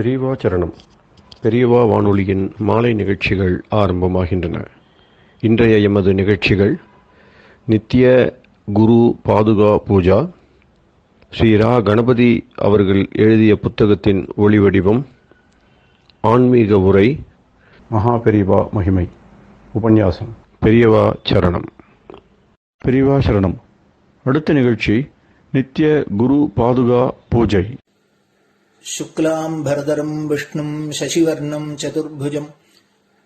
பெரியவா சரணம். பெரியவா வானொலியின் மாலை நிகழ்ச்சிகள் ஆரம்பமாகின்றன. இன்றைய எமது நிகழ்ச்சிகள் நித்திய குரு பாதுகா பூஜா, ஸ்ரீ ரா கணபதி அவர்கள் எழுதிய புத்தகத்தின் ஒளிவடிவம், ஆன்மீக உரை, மகா பெரியவா மகிமை உபன்யாசம். பெரியவா சரணம். பெரியவா சரணம். அடுத்த நிகழ்ச்சி நித்திய குரு பாதுகா பூஜை. शुक्लाम्बरधरम् विष्णुम् शशिवर्णम् चतुर्भुजम्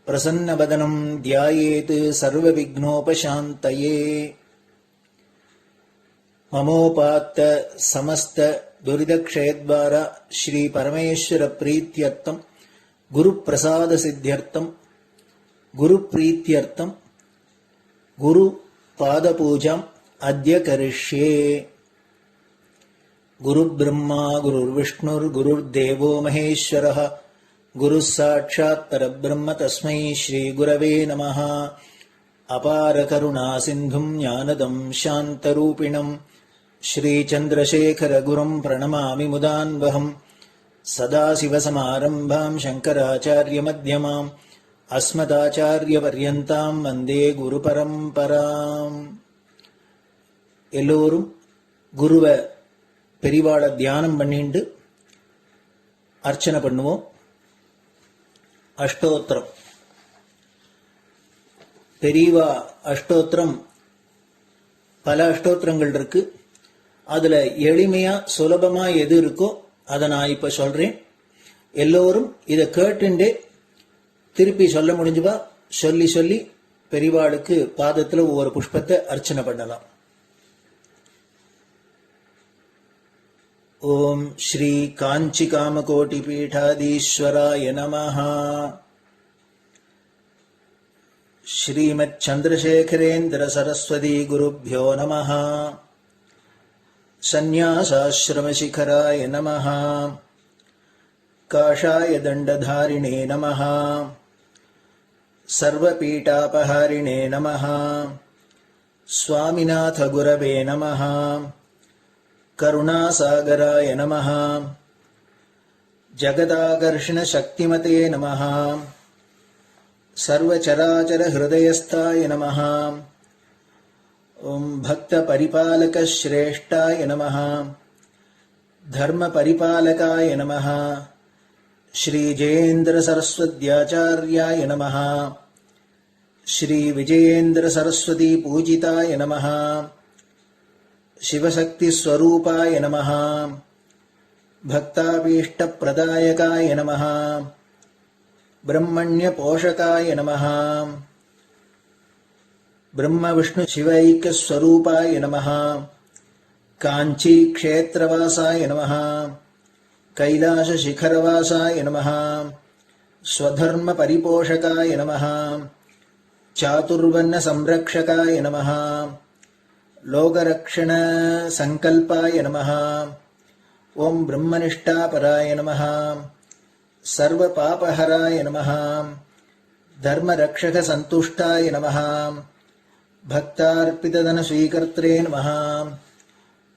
प्रसन्नवदनम् ध्यायेत् सर्वविघ्नोपशान्तये। ममोपात्त समस्त दुरितक्षयद्वारा श्रीपरमेश्वरप्रीत्यर्थम् गुरुप्रसादसिद्ध्यर्थम् गुरुप्रीत्यर्थम् गुरुपादपूजाम् अद्य करिष्ये। गुरुर्ब्रह्मा गुरुर्विष्णुर्गुरुर्देवो महेश्वरः गुरुः साक्षात् परब्रह्म तस्मै श्रीगुरवे नमः। अपारकरुणासिन्धुम् ज्ञानदम् शान्तरूपिणम् श्रीचन्द्रशेखरगुरुम् प्रणमामि मुदान्वहम्। सदाशिवसमारम्भाम् शङ्कराचार्यमध्यमाम् अस्मदाचार्यपर्यन्ताम् वन्दे गुरुपरम्पराम्. எல்லோரும் குருவை பெரிவாளை தியானம் பண்ணிண்டு அர்ச்சனை பண்ணுவோம். அஷ்டோத்திரம். பெரியவா அஷ்டோத்திரம் பல அஷ்டோத்திரங்கள் இருக்கு. அதுல எளிமையா சுலபமா எது இருக்கோ அதை நான் இப்ப சொல்றேன். எல்லோரும் இதை கேட்டுண்டே திருப்பி சொல்ல முடிஞ்சுவா சொல்லி சொல்லி பெரிவாளுக்கு பாதத்துல ஒவ்வொரு புஷ்பத்தை அர்ச்சனை பண்ணலாம். ओम श्री कांची कामकोटि पीठाधीश्वराय नमः। श्रीमत् चंद्रशेखरेन्द्र सरस्वती गुरुभ्यो नमः। संन्यासाश्रम शिखराय नमः। काषाय दंडधारिणे नमः। सर्वपीठापहारिणे नमः। स्वामिनाथ गुरवे नमः। करुणासागराय नमः। जगदाकर्षण शक्तिमते नमः। सर्वचराचर हृदयस्थाय नमः। ओम भक्त परिपालक श्रेष्ठाय नमः। धर्म परिपालकाय नमः। श्री जयेन्द्र सरस्वत्याचार्याय नमः। श्री विजयेन्द्र सरस्वती पूजिताय नमः। शिवशक्ति स्वरूपाय नमः। भक्ताभीष्ट प्रदायकाय नमः। ब्रह्मण्य पोषकाय नमः। ब्रह्म विष्णु शिवैक्य स्वरूपाय नमः। कांची क्षेत्रवासाय नमः। कैलाश शिखरवासाय नमः। स्वधर्म परिपोषकाय नमः। चातुर्वर्ण संरक्षकाय नमः। लोकरक्षण संकल्पाय नमः। ओम ब्रह्मनिष्ठापराय नमः। सर्वपापहराय नमः। धर्मरक्षक संतुष्टाय नमः। भक्तार्पितधन स्वीकर्त्रे नमः।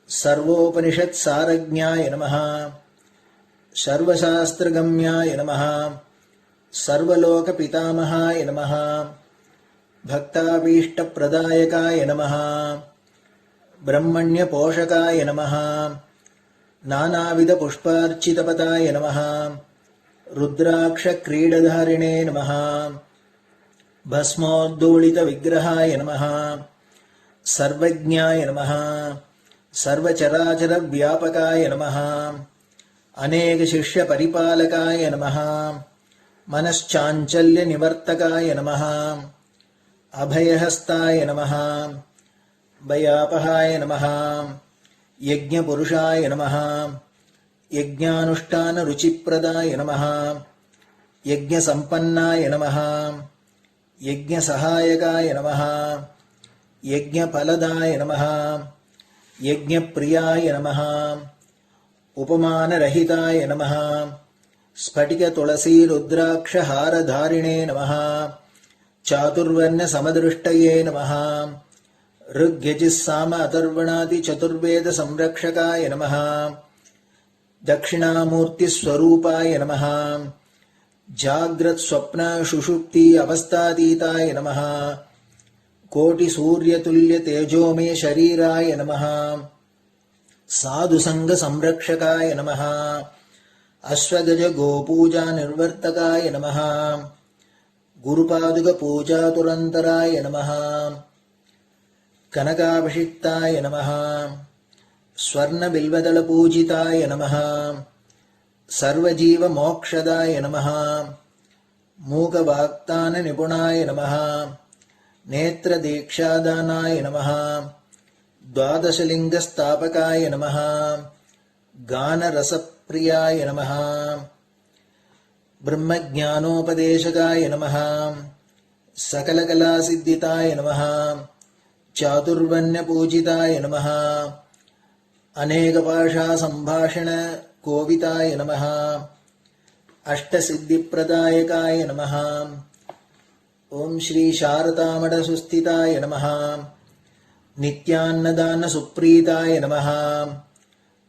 सर्वोपनिषत् सारज्ञाय नमः। सर्वशास्त्रगम्याय नमः। सर्वलोक पितामहाय नमः। भक्ताभीष्ट प्रदायकाय नमः। ब्रह्मण्य पोषकाय नमः। नानाविध पुष्पार्चितपताय नमः। रुद्राक्ष क्रीडधारिणे नमः। भस्मोद्दोलित विग्रहाय नमः। सर्वज्ञाय नमः। सर्वचराचर व्यापकाय नमः। अनेक शिष्य परिपालकाय नमः। मनश्चाञ्चल्य निवर्तकाय नमः। अभयहस्ताय नमः। भयापहाय नमः। यज्ञपुरुषाय नमः। यज्ञानुष्ठान रुचिप्रदाय नमः। यज्ञसम्पन्नाय नमः। यज्ञसहायकाय नमः। यज्ञफलदाय नमः। यज्ञप्रियाय नमः। उपमानरहिताय नमः। स्फटिक तुलसी रुद्राक्ष हारधारिणे नमः। चातुर्वर्ण समदृष्टये नमः। ऋग्यजुस्साम अथर्वणादि चतुर्वेद संरक्षकाय नमः। दक्षिणामूर्तिस्वरूपाय नमः जाग्रत् स्वप्न सुषुप्ति अवस्थातीताय नमः कोटिसूर्यतुल्य तेजोमय शरीराय नमः साधुसंग संरक्षकाय नमः अश्वगज गोपूजा निर्वर्तकाय नमः गुरुपादुक पूजा तुरंतराय नमः कनकाभिषिक्ताय नमः स्वर्ण बिल्वदल पूजिताय नमः सर्वजीव मोक्षदाय नमः मूकवाक्तान निपुणाय नमः नेत्र दीक्षादानाय नमः द्वादशलिंग स्थापकाय नमः गान रसप्रियाय नमः ब्रह्मज्ञानोपदेशकाय नमः सकलकलासिद्धिताय नमः चातुर्वण्य पूजिताय नमः अनेकभाषा संभाषण कोविताय नमः अष्टसिद्धिप्रदायकाय नमः ओम श्री शारदामठ सुस्थिताय नमः नित्यान्नदान सुप्रीताय नमः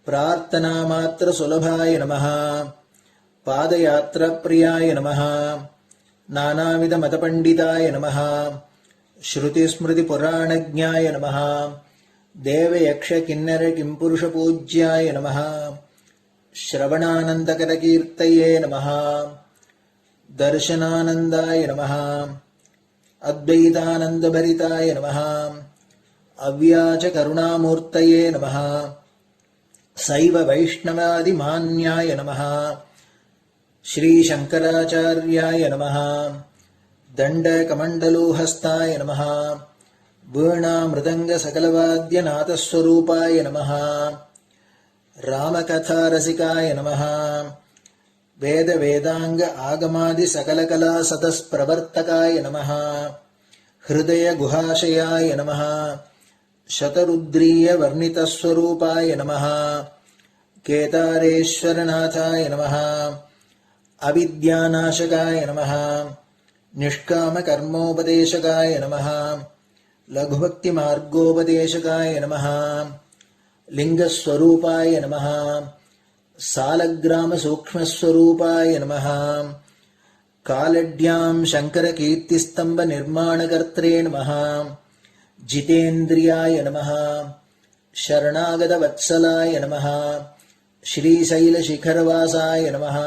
प्रार्थना मात्र सुलभाय नमः पादयात्रा प्रियाय नमः नानाविध मतपंडिताय नमः श्रुति स्मृति पुराणज्ञाय नमः देव यक्ष किन्नर किंपुरुष पूज्याय नमः श्रवणानंदकर कीर्तये नमः दर्शनानंदाय नमः अद्वैतानंदभरिताय नमः अव्याच करुणामूर्तये नमः शैव वैष्णवादिमान्याय नमः श्री शंकराचार्याय नमः दंडकमंडलोहस्ताय नमः वीणा मृदंग सकलवाद्यनाथस्वरूपाय नमः रामकथा रसिकाय नमः वेद वेदांग आगमादि सकलकला सतस्प्रवर्तकाय नमः हृदय गुहाशयाय नमः शतरुद्रीय वर्णितस्वरूपाय नमः केदारेश्वरनाथाय नमः अविद्यानाशकाय नमः निष्कामकर्मोपदेशकाय नमः लघुभक्तिमार्गोपदेशकाय नमः लिंगस्वरूपाय नमः सालग्रामसूक्ष्मस्वरूपाय नमः कालड्यां शङ्करकीर्तिस्तम्भनिर्माणकर्त्रे नमः जितेन्द्रियाय नमः शरणागतवत्सलाय नमः श्रीशैलशिखरवासाय नमः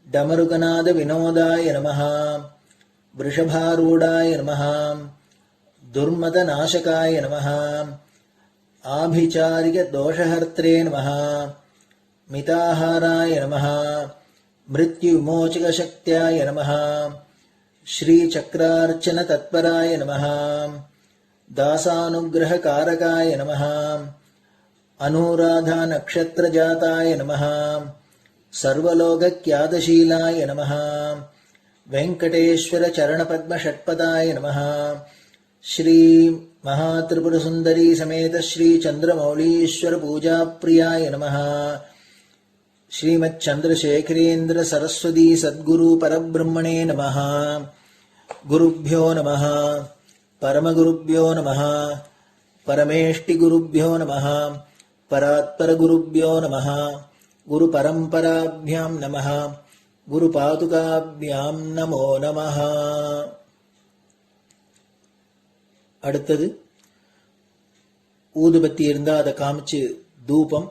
डमरुकनादविनोदाय नमः वृषभारूढाय नमः दुर्मदनाशकाय नमः आभिचारिकदोषहर्त्रे नमः मिताहाराय नमः मृत्युविमोचकशक्त्याय नमः श्रीचक्रार्चनतत्पराय नमः दासानुग्रहकारकाय नमः अनुराधानक्षत्रजाताय नमः सर्वलोकख्यातशीलाय नमः वेंकटेश्वरचरणपद्मषट्पदाय नमः श्री महात्रिपुरसुंदरी समेत श्री चंद्रमौलीश्वर पूजाप्रियाय नमः श्रीमच्चंद्रशेखरेन्द्र सरस्वती सद्गुरु परब्रह्मणे नमः गुरुभ्यो नमः परमगुरुभ्यो नमः परमेष्टिगुरुभ्यो नमः परात्परगुरुभ्यो नमः गुरुपरम्पराभ्यां नमः गुरुपादुकाभ्यां नमो नमः. அடுத்தது ஊதுபத்தி இருந்தா அதை காமிச்சு தூபம்,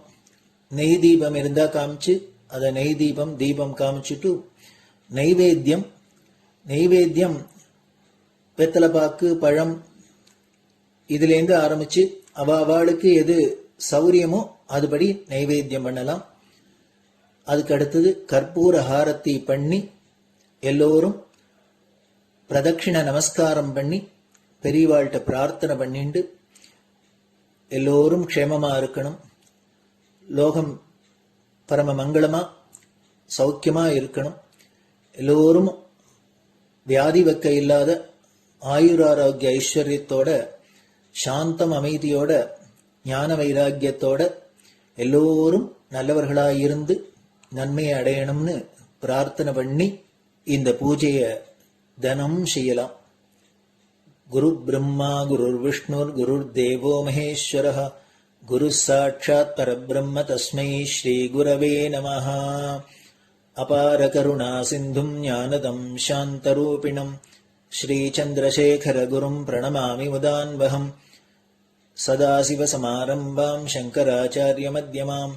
நெய் தீபம் இருந்தா காமிச்சு அதை நெய் தீபம் தீபம் காமிச்சுட்டு நைவேத்தியம் வெத்தலைப்பாக்கு பழம் இதுலேருந்து ஆரம்பிச்சு அவளுக்கு எது சௌரியமோ அதுபடி நைவேத்தியம் பண்ணலாம். அதுக்கு அடுத்தது கற்பூர ஹாரத்தி பண்ணி எல்லோரும் பிரதட்சிண நமஸ்காரம் பண்ணி பெரியவாள்கிட்ட பிரார்த்தனை பண்ணிண்டு எல்லோரும் க்ஷேமமா இருக்கணும், லோகம் பரம மங்களமா சௌக்கியமா இருக்கணும், எல்லோரும் வியாதி வெக்க இல்லாத ஆயுராரோக்கிய ஐஸ்வர்யத்தோட சாந்தம் அமைதியோட ஞான வைராக்கியத்தோட எல்லோரும் நல்லவர்களாயிருந்து நன்மையை அடையணும்னு பிரார்த்தனை பண்ணி இந்த பூஜையை தினம் செய்யலாம். குரு பிரம்மா குருர் விஷ்ணுர் குருர் தேவோ மகேஸ்வரः குரு சாட்சாத் பரபிரம்ம தஸ்மை ஸ்ரீ குரவே நமஹ. அபார கருணா சிந்தும் ஞானதம் சாந்தரூபிணம் ஸ்ரீ சந்திரசேகர குரும் பிரணமாமி முதான்வகம். சதாசிவசமாரம்பாம் சங்கராச்சாரிய மத்யமாம்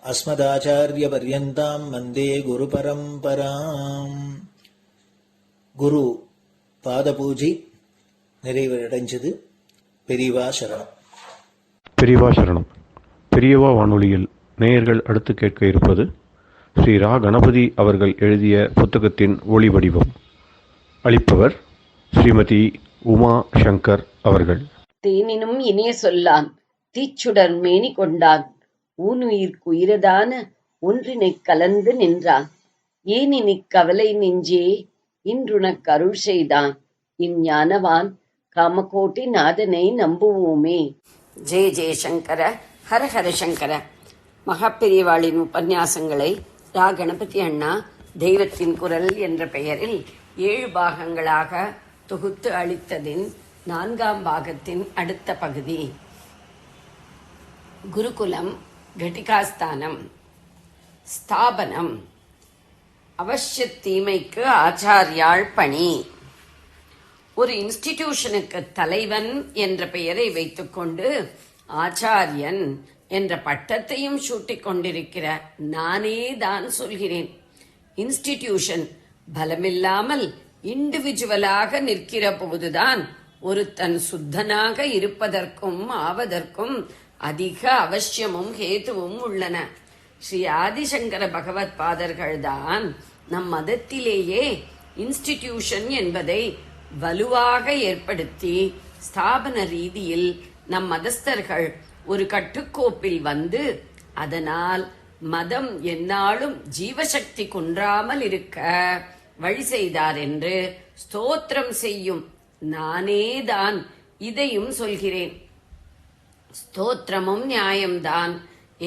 அஸ்மதாச்சாரிய பர்யந்தாம் வந்தே குரு பரம்பராம். குரு பாத பூஜை நிறைவடைஞ்சது. பெரியவா சரணம். பெரியவா சரணம். பெரியவா வானொலியில் நேயர்கள் அடுத்து கேட்க இருப்பது ஸ்ரீ ரா கணபதி அவர்கள் எழுதிய புத்தகத்தின் ஒளி வடிவம். அளிப்பவர் ஸ்ரீமதி உமா சங்கர் அவர்கள். தேனினும் இனிய சொல்லான் தீச்சுடர் மேனி கொண்டான் ஊனுயிர்க்கு உயிரதான ஒன்றினைக் கலந்து நின்றான் ஏனினிக் கவலை நெஞ்சே இன்றுனக் அருள் செய்தான் இஞ்ஞானவான் காமகோட்டி நாதனை நம்புவோமே. ஜெய ஜெயசங்கர, ஹர ஹர சங்கர. மகாபெரியவாளின் உபன்யாசங்களை ரா கணபதி அண்ணா தெய்வத்தின் குரல் என்ற பெயரில் 7 பாகங்களாக தொகுத்து அளித்ததின் 4ஆம் பாகத்தின் அடுத்த பகுதி. குருகுலம், கட்டிகாஸ்தானம், ஸ்தாபனம், அவசிய தீமைக்கு ஆச்சாரியாள் பணி. ஒரு இன்ஸ்டிடியூஷனுக்கு தலைவன் என்ற பெயரை வைத்துக்கொண்டு ஆச்சாரியன் என்ற பட்டத்தையும் சூட்டிக் கொண்டிருக்கிற நானே தான் சொல்கிறேன். இன்ஸ்டிடியூஷன் பலமில்லாமல் இண்டிவிஜுவலாக நிற்கிற போதுதான் ஒருத்தன் சுத்தனாக இருப்பதற்கும் ஆவதற்கும் அதிக அவசியமும் ஹேதுவும் உள்ளன. ஸ்ரீ ஆதிசங்கர பகவத் பாதர்கள் தான் நம் மதத்திலேயே இன்ஸ்டிடியூஷன் என்பதை வலுவாக ஏற்படுத்தி ஸ்தாபன ரீதியில் நம் மதஸ்தர்கள் ஒரு கட்டுக்கோப்பில் வந்து அதனால் மதம் எந்நாளும் ஜீவசக்தி குன்றாமல் இருக்க வழி செய்தார் என்று ஸ்தோத்திரம் செய்யும் நானேதான் இதையும் சொல்கிறேன். ஸ்தோத்திரமும் நியாயம்தான்.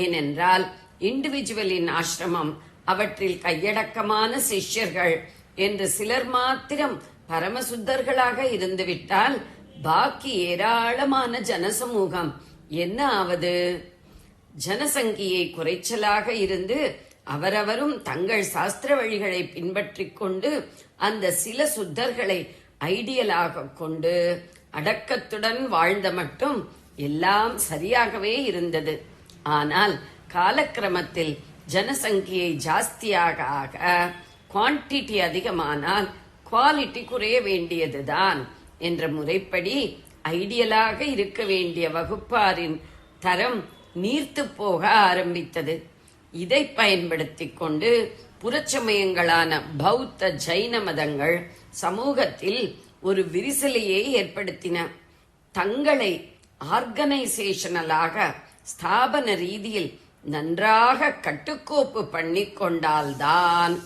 ஏனென்றால் இண்டிவிஜுவலின் ஆசிரமம், அவற்றில் கையடக்கமான சிஷ்யர்கள் என்று சிலர் மாத்திரம் பரமசுத்தர்களாக இருந்துவிட்டால் பாக்கி ஏராளமான ஜனசமூகம் என்ன ஆவது? ஜனசங்கியை குறைச்சலாக இருந்து அவரவரும் தங்கள் சாஸ்திர வழிகளை பின்பற்றிக் கொண்டு அந்த சில சுத்தர்களை ஐடியலாக கொண்டு அடக்கத்துடன் வாழ்ந்த மட்டும் எல்லாம் சரியாகவே இருந்தது. ஆனால் காலக்கிரமத்தில் ஜனசங்கியை ஜாஸ்தியாக ஆக குவான்டிட்டி அதிகமானால் குவாலிட்டி குறைய வேண்டியதுதான் என்ற முறைப்படி ஐடியலாக இருக்க வேண்டிய வகுப்பாரின் தரம் நீர்த்து போக ஆரம்பித்தது. இதை பயன்படுத்திக் கொண்டு புறச்சமயங்களான பௌத்த ஜைன மதங்கள் சமூகத்தில் ஒரு விரிசலையே ஏற்படுத்தின. தங்களை ஆர்கனைசேஷனலாக ஸ்தாபன ரீதியில் நன்றாக கட்டுக்கோப்பு பண்ணிக்கொண்டால்தான்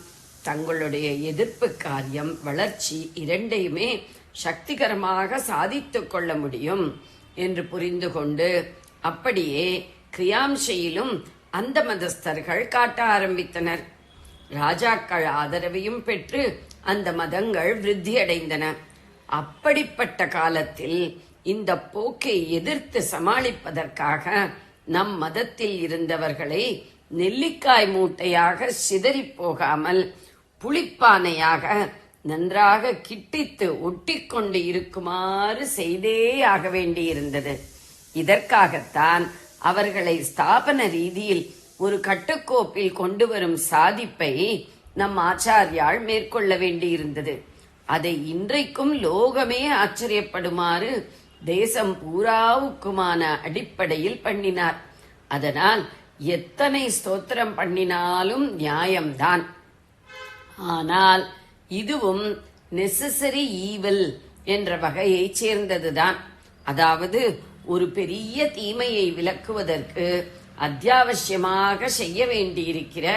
தங்களுடைய எதிர்ப்பு காரியம், வளர்ச்சி இரண்டையுமே சக்திகரமாக சாதித்துக் கொள்ள முடியும் என்று புரிந்து கொண்டு அப்படியே கிரியாம்சையிலும் அந்த மதஸ்தர்கள் காட்ட ஆரம்பித்தனர். ராஜாக்கள் ஆதரவையும் பெற்று அந்த மதங்கள் விருத்தியடைந்தன. அப்படிப்பட்ட காலத்தில் இந்த போக்கை எதிர்த்து சமாளிப்பதற்காக நம் மதத்தில் இருந்தவர்களை நெல்லிக்காய் மூட்டையாக சிதறி போகாமல் புளிப்பானையாக நன்றாக கிட்டித்து ஒட்டிக்கொண்டு இருக்குமாறு செய்தே ஆக வேண்டியிருந்தது. இதற்காகத்தான் அவர்களை ஸ்தாபன ரீதியில் ஒரு கட்டுக்கோப்பில் கொண்டு வரும் சாதிப்பை நம் ஆச்சாரியால் மேற்கொள்ள வேண்டியிருந்தது. அதை இன்றைக்கும் லோகமே ஆச்சரியப்படுமாறு தேசம் பூராவுக்குமான அடிப்படையில் பண்ணினார். அதனால் எத்தனை ஸ்தோத்திரம் பண்ணினாலும் நியாயம்தான். ஆனால் இதுவும் நெசசரி ஈவில் என்ற வகையை சேர்ந்ததுதான். அதாவது ஒரு பெரிய தீமையை விலக்குவதற்கு அத்தியாவசியமாக செய்ய வேண்டியிருக்கிற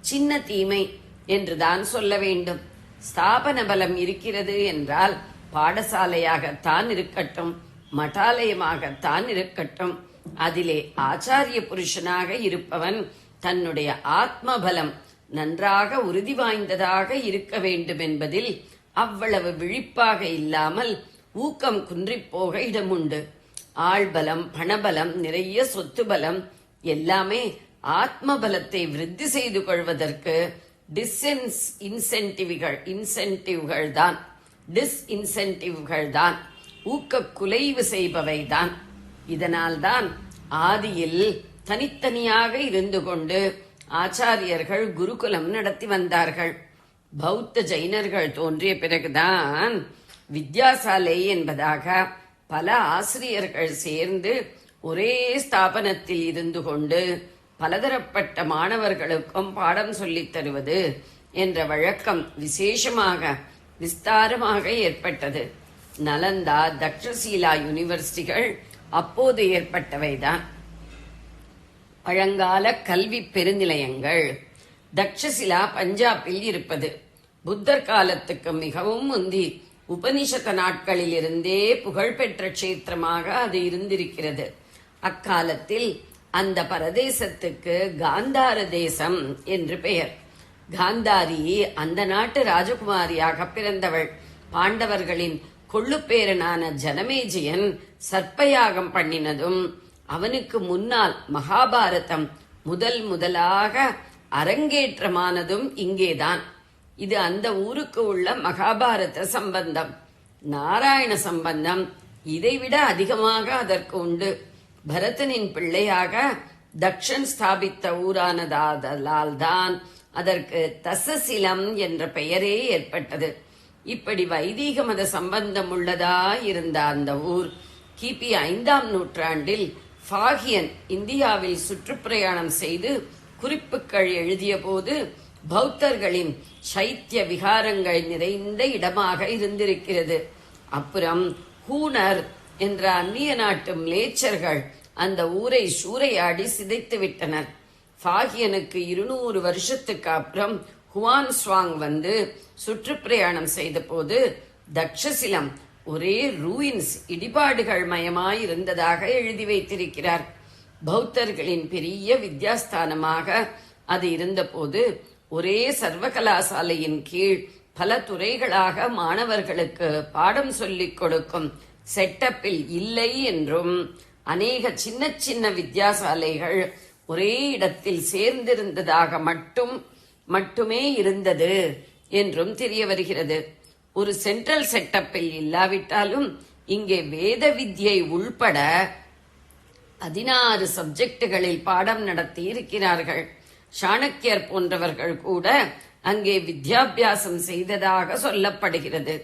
சின்ன தீமை என்றுதான் சொல்ல வேண்டும். ஸ்தாபன பலம் இருக்கிறது என்றால் பாடசாலையாகத்தான் இருக்கட்டும், மட்டாலயமாகத்தான் இருக்கட்டும், அதிலே ஆச்சாரிய புருஷனாக இருப்பவன் தன்னுடைய ஆத்ம பலம் நன்றாக உறுதி வாய்ந்ததாக இருக்க வேண்டும் என்பதில் அவ்வளவு விழிப்பாக இல்லாமல் ஊக்கம் குன்றிப்போக இடமுண்டு. ஆள்பலம், பணபலம், நிறைய சொத்து பலம் எல்லாமே ஆத்ம பலத்தை விருத்தி செய்து கொள்வதற்கு இன்சென்டிவ்கள் தான், ஊக்க குலைவு செய்பவை தான். இதனால்தான் ஆதியில் தனித்தனியாக இருந்து கொண்டு ஆச்சாரியர்கள் குருகுலம் நடத்தி வந்தார்கள். பௌத்த ஜைனர்கள் தோன்றிய பிறகுதான் வித்யாசாலை என்பதாக பல ஆசிரியர்கள் சேர்ந்து ஒரே ஸ்தாபனத்தில் இருந்து கொண்டு பலதரப்பட்ட மாணவர்களுக்கும் பாடம் சொல்லித் தருவது என்ற வழக்கம் விசேஷமாக விஸ்தாரமாக ஏற்பட்டது. நலந்தா, தக்ஷசீலா யூனிவர்சிட்டிகள் அப்போது ஏற்பட்டவைதான். பழங்கால கல்வி பெருநிலையங்கள். தக்ஷசிலா பஞ்சாபில் இருப்பது. புத்தர் காலத்துக்கு மிகவும் முந்தி உபனிஷத நாட்களில் இருந்தே புகழ்பெற்ற கஷேத்திரமாக அது இருந்திருக்கிறது. அக்காலத்தில் அந்த பிரதேசத்துக்கு காந்தார தேசம் என்று பெயர். காந்தாரி அந்த நாட்டு ராஜகுமாரியாக பிறந்தவள். பாண்டவர்களின் கொள்ளுப்பேரனான ஜனமேஜயன் சர்ப்பயாகம் பண்ணினதும் அவனுக்கு முன்னால் மகாபாரதம் முதலாக அரங்கேற்றமானதும் இங்கேதான். இது அந்த ஊருக்கு உள்ள மகாபாரத சம்பந்தம். நாராயண சம்பந்தம் இதைவிட அதிகமாக அதற்கு உண்டு. பரதனின் பிள்ளையாக தக்ஷன் ஸ்தாபித்த ஊரானதால் தான் அதற்கு தசசிலம் என்ற பெயரே ஏற்பட்டது. இப்படி வைதீக மத சம்பந்தம் உள்ளதா இருந்த அந்த ஊர் கிபி 5ஆம் நூற்றாண்டில் ஃபாகியன் இந்தியாவில் சுற்றுப்பிரயாணம் செய்து குறிப்புகள் எழுதிய போது பௌத்தர்களின் சைத்திய விகாரங்கள் நிறைந்த இடமாக இருந்திருக்கிறது. அப்புறம் ஹூனர் என்ற அந்நிய நாட்டு மிலேச்சர்கள் அந்த ஊரை சூறையாடி சிதைத்து விட்டனர். ஃபாகியனுக்கு 200 வருஷத்துக்கு அப்புறம் ஹுவான் ஸ்வாங் வந்து சுற்றுப்பிரயாணம் செய்த போது தக்ஷசிலம் ஒரே ரூயின்ஸ், இடிபாடுகள் மயமாயிருந்ததாக எழுதி வைத்திருக்கிறார். பௌத்தர்களின் பெரிய வித்யாஸ்தானமாக அது இருந்தபோது ஒரே சர்வகலாசாலையின் கீழ் பல துறைகளாக மாணவர்களுக்கு பாடம் சொல்லிக் கொடுக்கும் செட்டப்பில் இல்லை என்றும் அநேக சின்ன சின்ன வித்யாசாலைகள் ஒரே இடத்தில் சேர்ந்திருந்ததாக மட்டுமே இருந்தது என்றும் தெரிய வருகிறது. ஒரு சென்ட்ரல் செட்டப்பில் இல்லாவிட்டாலும் இங்கே வேத வித்யை உள்பட 16 சப்ஜெக்டுகளில் பாடம் நடத்தி இருக்கிறார்கள். சாணக்கியர் போன்றவர்கள் கூட அங்கே வித்யாபியாசம் செய்ததாக சொல்லப்படுகிறது.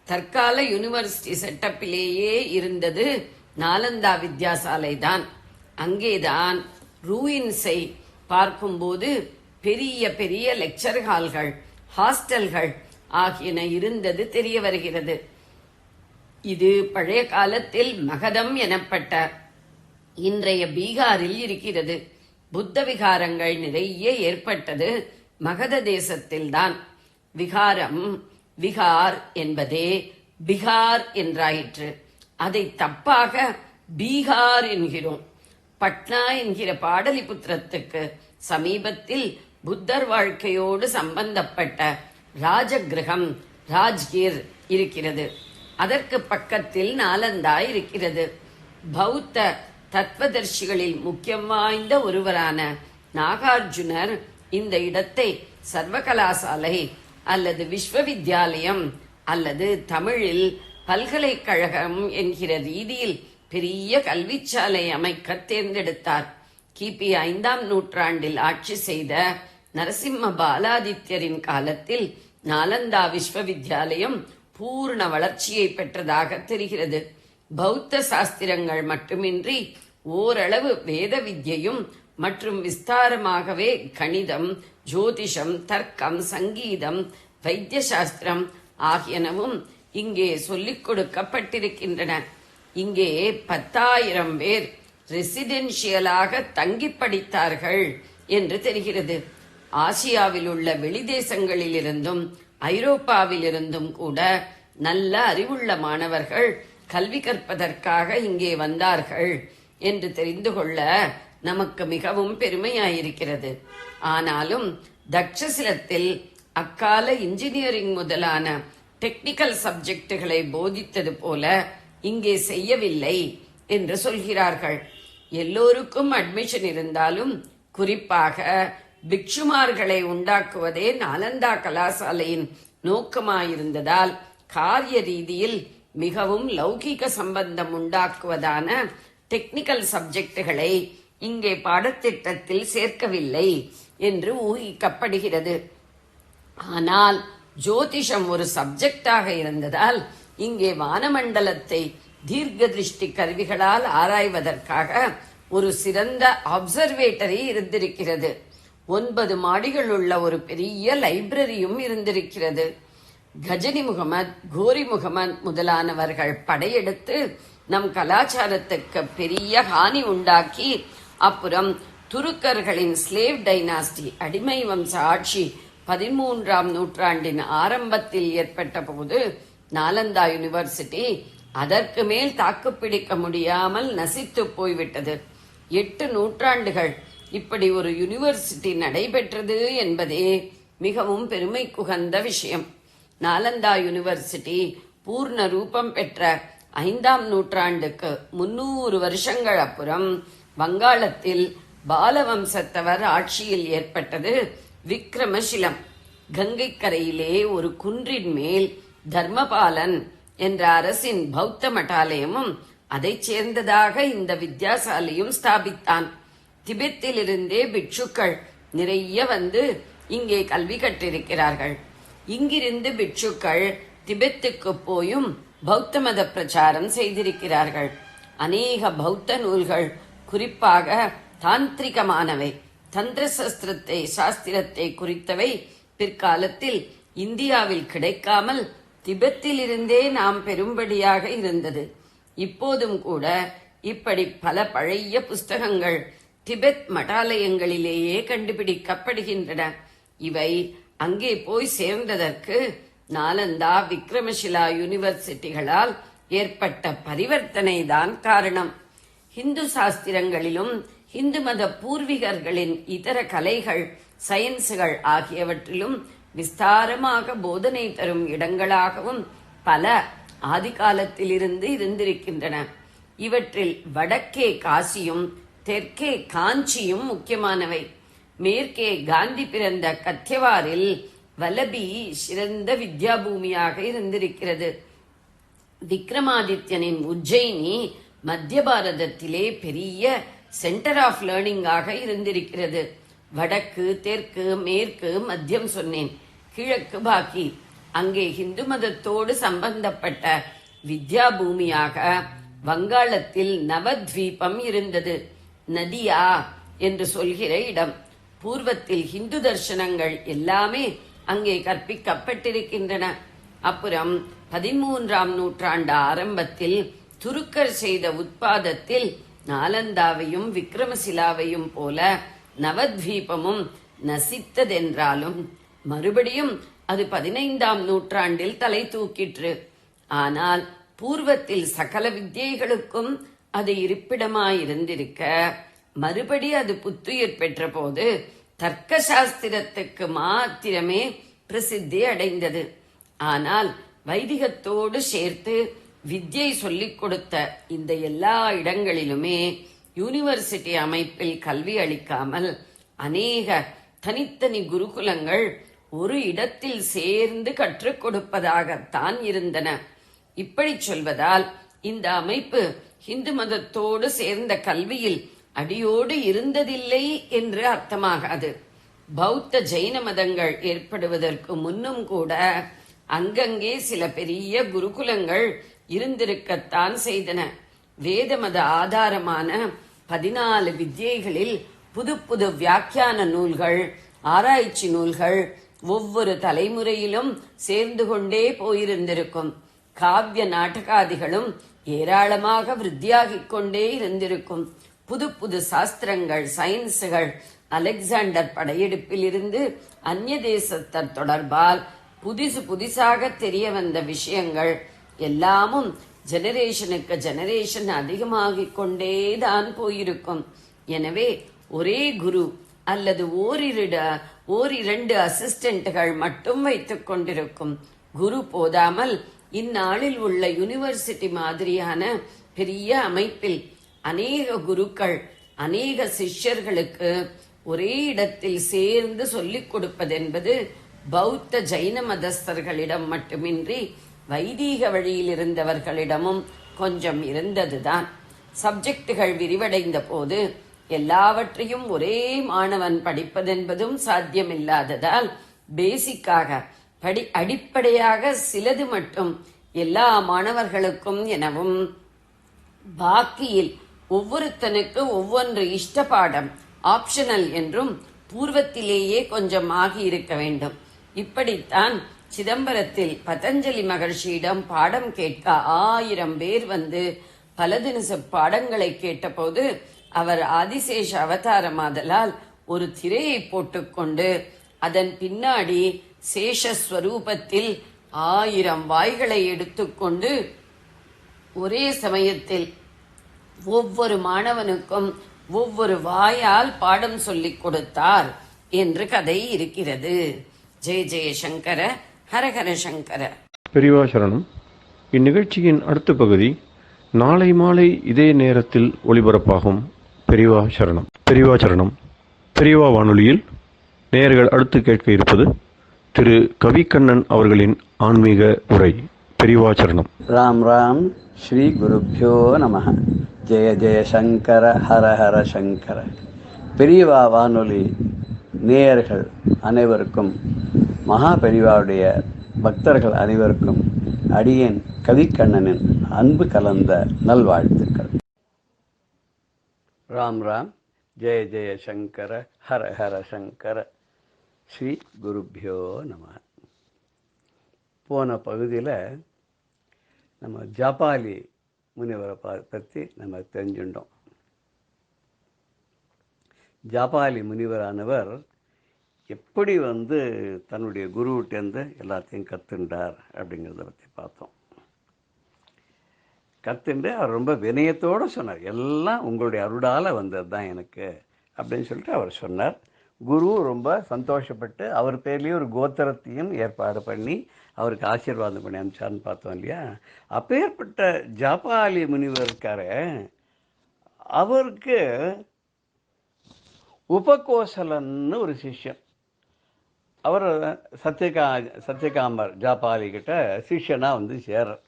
தற்கால யூனிவர்சிட்டி செட்டப்பிலேயே இருந்தது நாலந்தா வித்யாசாலை தான். அங்கேதான் ரூயின்ஸை பார்க்கும்போது பெரிய பெரிய லெக்சர் ஹால்கள், ஹாஸ்டல்கள் ஆகியன இருந்தது தெரிய வருகிறது. இது பழைய காலத்தில் மகதம் எனப்பட்ட இன்றைய பீகாரில் இருக்கிறது. புத்த விகாரங்கள் நிறைய ஏற்பட்டது மகத தேசத்தில்தான். விகார் என்பதே பிகார் என்றாயிற்று. அதை தப்பாக பீகார் என்கிறோம். பட்னா என்கிற பாடலிபுத்திரத்துக்கு சமீபத்தில் புத்தர் வாழ்க்கையோடு சம்பந்தப்பட்ட ராஜகிரகம் ராஜ்கிர் இருக்கிறது. அதற்கு பக்கத்தில் நாலந்தா இருக்கிறது. பௌத்த தத்துவதர்சிகளில் முக்கியம் வாய்ந்த ஒருவரான நாகார்ஜுனர் இந்த இடத்தை சர்வகலாசாலை அல்லது விஸ்வவித்யாலயம் அல்லது தமிழில் பல்கலைக்கழகம் என்கிற ரீதியில் பெரிய கல்விச்சாலை அமைக்க தேர்ந்தெடுத்தார். கிபி 5ஆம் நூற்றாண்டில் ஆட்சி செய்த நரசிம்ம பாலாதித்யரின் காலத்தில் நாலந்தா விஸ்வவித்யாலயம் பூர்ண வளர்ச்சியை பெற்றதாக தெரிகிறது. பௌத்த சாஸ்திரங்கள் மட்டுமின்றி ஓரளவு வேத வித்யையும் மற்றும் விஸ்தாரமாகவே கணிதம், ஜோதிஷம், தர்க்கம், சங்கீதம், வைத்திய சாஸ்திரம் ஆகியனவும் இங்கே சொல்லிக் கொடுக்கப்பட்டிருக்கின்றன. இங்கே 10,000 பேர் ரெசிடென்ஷியலாக தங்கி படித்தார்கள் என்று தெரிகிறது. ஆசியாவில் உள்ள வெளிதேசங்களிலிருந்தும் ஐரோப்பாவிலிருந்தும் கூட நல்ல அறிவுள்ள மாணவர்கள் கல்வி கற்பதற்காக இங்கே வந்தார்கள் என்று தெரிந்து கொள்ள நமக்கு மிகவும் பெருமையாயிருக்கிறது. ஆனாலும் தக்ஷசிலத்தில் அக்கால இன்ஜினியரிங் முதலான டெக்னிக்கல் சப்ஜெக்டுகளை போதித்தது போல இங்கே செய்யவில்லை என்று சொல்கிறார்கள். எல்லோருக்கும் அட்மிஷன் இருந்தாலும் குறிப்பாக பிக்ஷுமார்களை உண்டாக்குவதே நாலந்தா கலாசாலையின் நோக்கமாயிருந்ததால் காரிய ரீதியில் மிகவும் லௌகிக சம்பந்தம் உண்டாக்குவதான டெக்னிக்கல் சப்ஜெக்டுகளை இங்கே பாடத்திட்டத்தில் சேர்க்கவில்லை என்று ஊகிக்கப்படுகிறது. ஆனால் ஜோதிஷம் ஒரு சப்ஜெக்டாக இருந்ததால் இங்கே வானமண்டலத்தை தீர்க்க திருஷ்டி கருவிகளால் ஆராய்வதற்காக ஒரு சிறந்த அப்சர்வேட்டரி இருந்திருக்கிறது. 9 மாடிகள் உள்ள ஒரு பெரிய லைப்ரரியும் இருந்திருக்கிறது. கஜனி முகமது, கோரி முகமது முதலானவர்கள் படையெடுத்து நம் கலாச்சாரத்துக்கு பெரிய ஹானி உண்டாக்கி, அப்புறம் துருக்கர்களின் ஸ்லேவ் டைனாஸ்டி அடிமை வம்ச ஆட்சி 13ஆம் நூற்றாண்டின் ஆரம்பத்தில் ஏற்பட்ட போது நாலந்தா யூனிவர்சிட்டி அதற்கு மேல் தாக்குப்பிடிக்க முடியாமல் நசித்து போய்விட்டது. 8 நூற்றாண்டுகள் இப்படி ஒரு யூனிவர்சிட்டி நடைபெற்றது என்பதே மிகவும் பெருமைக்குகந்த விஷயம். நாலந்தா யூனிவர்சிட்டி பூர்ண ரூபம் பெற்ற 5ஆம் நூற்றாண்டுக்கு 300 வருஷங்கள் அப்புறம் வங்காளத்தில் பாலவம்சத்தவர் ஆட்சியில் ஏற்பட்டது விக்ரமசிலம். கங்கைக்கரையிலே ஒரு குன்றின் மேல் தர்மபாலன் என்ற அரசின் பௌத்த மட்டாலயமும் அதைச் சேர்ந்ததாக இந்த வித்யாசாலையும் ஸ்தாபித்தான். திபெத்திலிருந்தே பிட்சுக்கள் நிறைய வந்து இங்கே கல்வி கற்றிருக்கிறார்கள். இங்கிருந்து பிட்சுக்கள் திபெத்துக்கு போயும் பௌத்த மத பிரச்சாரம் செய்திருக்கிறார்கள். அநேக பௌத்த நூல்கள், குறிப்பாக தாந்திரிகமானவை, தந்திர சாஸ்திரத்தை குறித்தவை பிற்காலத்தில் இந்தியாவில் கிடைக்காமல் திபெத்திலிருந்தே நாம் பெரும்படியாக இருந்தது. இப்போதும் கூட இப்படி பல பழைய புஸ்தகங்கள் திபெத் மடாலயங்களிலேயே கண்டுபிடிக்கப்படுகின்றன. இவை அங்கே போய் சேர்ந்ததற்கு நாலந்தா, விக்ரமசிலா யூனிவர்சிட்டிகளால் ஏற்பட்ட பரிவர்த்தனை தான் காரணம். இந்து சாஸ்திரங்களிலும் இந்து மத பூர்வீகர்களின் இதர கலைகள், சயின்ஸுகள் ஆகியவற்றிலும் விஸ்தாரமாக போதனை தரும் இடங்களாகவும் பல ஆதிகாலத்திலிருந்து இருந்திருக்கின்றன. இவற்றில் வடக்கே காசியும் தெற்கே காஞ்சியும் முக்கியமானவை. மேற்கே காந்தி பிறந்த கத்தியவாரில் வல்லபி சிறந்த வித்யா பூமியாக இருந்திருக்கிறது. விக்ரமாதித்யனின் உஜ்ஜயினி மத்திய பாரதத்திலே பெரிய சென்டர் ஆஃப் லேர்னிங்காக இருந்திருக்கிறது. வடக்கு, தெற்கு, மேற்கு, மத்தியம் சொன்னேன், கிழக்கு பாக்கி. அங்கே இந்து மதத்தோடு சம்பந்தப்பட்ட வித்யா பூமியாக வங்காளத்தில் நவத்வீபம் இருந்தது. நதியா என்று சொல்கிற இடம். பூர்வத்தில் ஹிந்து தர்சனங்கள் எல்லாமே அங்கே கற்பிக்கப்பட்டிருக்கின்றன. அப்புறம் 13ஆம் நூற்றாண்டு ஆரம்பத்தில் துருக்கர் செய்த உத்பாதத்தில் நாலந்தாவையும் விக்ரமசிலாவையும் போல நவத்வீபமும் நசித்ததென்றாலும் மறுபடியும் அது 15ஆம் நூற்றாண்டில் தலை தூக்கிற்று. ஆனால் பூர்வத்தில் சகல வித்யைகளுக்கும் அது இருப்பிடமாயிருந்திருக்க மறுபடி அது புத்துயிர் பெற்ற போது தர்க்க சாஸ்திரத்துக்கு மாத்திரமே பிரசித்தி அடைந்தது. ஆனால் வைதிகத்தோடு சேர்த்து வித்யை சொல்லிக் கொடுத்த இந்த எல்லா இடங்களிலுமே யூனிவர்சிட்டி அமைப்பில் கல்வி அளிக்காமல் அநேக தனித்தனி குருகுலங்கள் ஒரு இடத்தில் சேர்ந்து கற்றுக் கொடுப்பதாகத்தான் இருந்தன. இப்படி சொல்வதால் இந்த அமைப்பு இந்து மதத்தோடு சேர்ந்த கல்வியில் அடியோடு இருந்ததில்லை என்று அர்த்தமாகாது. பௌத்த ஜெயின மதங்கள் ஏற்படுவதற்கு முன்னும் கூட அங்கங்கே சில பெரிய குருகுலங்கள் இருந்திருக்கத்தான் செய்தன. வேத மத ஆதாரமான 14 வித்யைகளில் புது புது வியாக்கியான நூல்கள், ஆராய்ச்சி நூல்கள் ஒவ்வொரு தலைமுறையிலும் சேர்ந்து கொண்டே போயிருந்திருக்கும். காவிய நாடகாதிகளும் ஏராளமாக விருத்தியாகிக் கொண்டே இருந்திருக்கும். புது புது சாஸ்திரங்கள், சயின்ஸுகள், அலெக்சாண்டர் படையெடுப்பில் இருந்து அந்நிய தேசத்தர் தொடர்பால் புதுசாக தெரிய வந்த விஷயங்கள் எல்லாமும் ஜெனரேஷனுக்கு ஜெனரேஷன் அதிகமாகிக் கொண்டேதான் போயிருக்கும். எனவே ஒரே குரு அல்லது ஓரிரண்டு அசிஸ்டன்ட்கள் மட்டும் வைத்துக் கொண்டிருக்கும் குரு போதாமல் இந்நாளில் உள்ள யூனிவர்சிட்டி மாதிரியான பெரிய அமைப்பில் அநேக குருக்கள் அநேக சிஷ்யர்களுக்கு ஒரே இடத்தில் சேர்ந்து சொல்லிக் கொடுப்பதென்பது பௌத்த ஜைன மதஸ்தர்களிடம் மட்டுமின்றி வைதீக வழியில் இருந்தவர்களிடமும் கொஞ்சம் இருந்ததுதான். சப்ஜெக்டுகள் விரிவடைந்த போது எல்லாவற்றையும் ஒரே மாணவன் படிப்பதென்பதும் சாத்தியமில்லாததால் பேசிக்காக அடிப்படையாக சிலது மட்டும் எல்லா மாணவர்களுக்கும் எனவும் பாக்கியில் ஒவ்வொருத்தனுக்கு ஒவ்வொன்று இஷ்ட பாடம் ஆப்ஷனல் என்றும் பூர்வத்திலேயே கொஞ்சம் ஆகியிருக்க வேண்டும். இப்படித்தான் சிதம்பரத்தில் பதஞ்சலி மகர்ஷியிடம் பாடம் கேட்க 1000 பேர் வந்து பல தினச பாடங்களை கேட்டபோது அவர் ஆதிசேஷ அவதாரமாதலால் ஒரு திரையை போட்டுக்கொண்டு அதன் பின்னாடி சேஷஸ்வரூபத்தில் 1000 வாய்களை எடுத்துக்கொண்டு ஒரே சமயத்தில் ஒவ்வொரு மாணவனுக்கும் ஒவ்வொரு வாயால் பாடம் சொல்லிக் கொடுத்தார் என்று கதை இருக்கிறது. ஜெய ஜெயசங்கர, ஹரஹர சங்கர. பெரியவா சரணம். இந்நிகழ்ச்சியின் அடுத்த பகுதி நாளை மாலை இதே நேரத்தில் ஒளிபரப்பாகும். பெரியவா சரணம். பெரியவா சரணம். பெரியவா வானொலியில் நேயர்கள் அடுத்து கேட்க இருப்பது திரு கவிக்கண்ணன் அவர்களின் ஆன்மீக உரை. பெரியவா சரணம். ராம் ராம். ஸ்ரீ குருப்யோ நம. ஜெய ஜெயசங்கர, ஹரஹர சங்கர. பெரியவா வானொலி நேயர்கள் அனைவருக்கும், மகா பெரியவாவுடைய பக்தர்கள் அனைவருக்கும் அடியேன் கவிக்கண்ணனின் அன்பு கலந்த நல்வாழ்த்துக்கள். ராம் ராம். ஜெய ஜெய சங்கர, ஹர ஹர சங்கர. ஸ்ரீ குருப்யோ நம. போன பகுதியில் நம்ம ஜாபாலி முனிவரை பற்றி நம்ம தெரிஞ்சுட்டோம். ஜாபாலி முனிவரானவர் எப்படி தன்னுடைய குருவிட்டேருந்து எல்லாத்தையும் கற்றுண்டார் அப்படிங்கிறத பற்றி பார்த்தோம். கற்றுண்டு அவர் ரொம்ப வினயத்தோடு சொன்னார், எல்லாம் உங்களுடைய அருளால் வந்தது தான் எனக்கு அப்படின்னு சொல்லிட்டு அவர் சொன்னார். குரு ரொம்ப சந்தோஷப்பட்டு அவர் பேர்லேயே ஒரு கோத்திரத்தையும் ஏற்பாடு பண்ணி அவருக்கு ஆசீர்வாதம் பண்ணி அனுப்பிச்சார்னு பார்த்தோம் இல்லையா. அப்பேற்பட்ட ஜாபாலி முனிவர் இருக்காரு, அவருக்கு உபகோசலன்னு ஒரு சிஷ்யன். அவர் சத்யகாம்பர் ஜாபாலி கிட்ட சிஷ்யனாக சேரார்.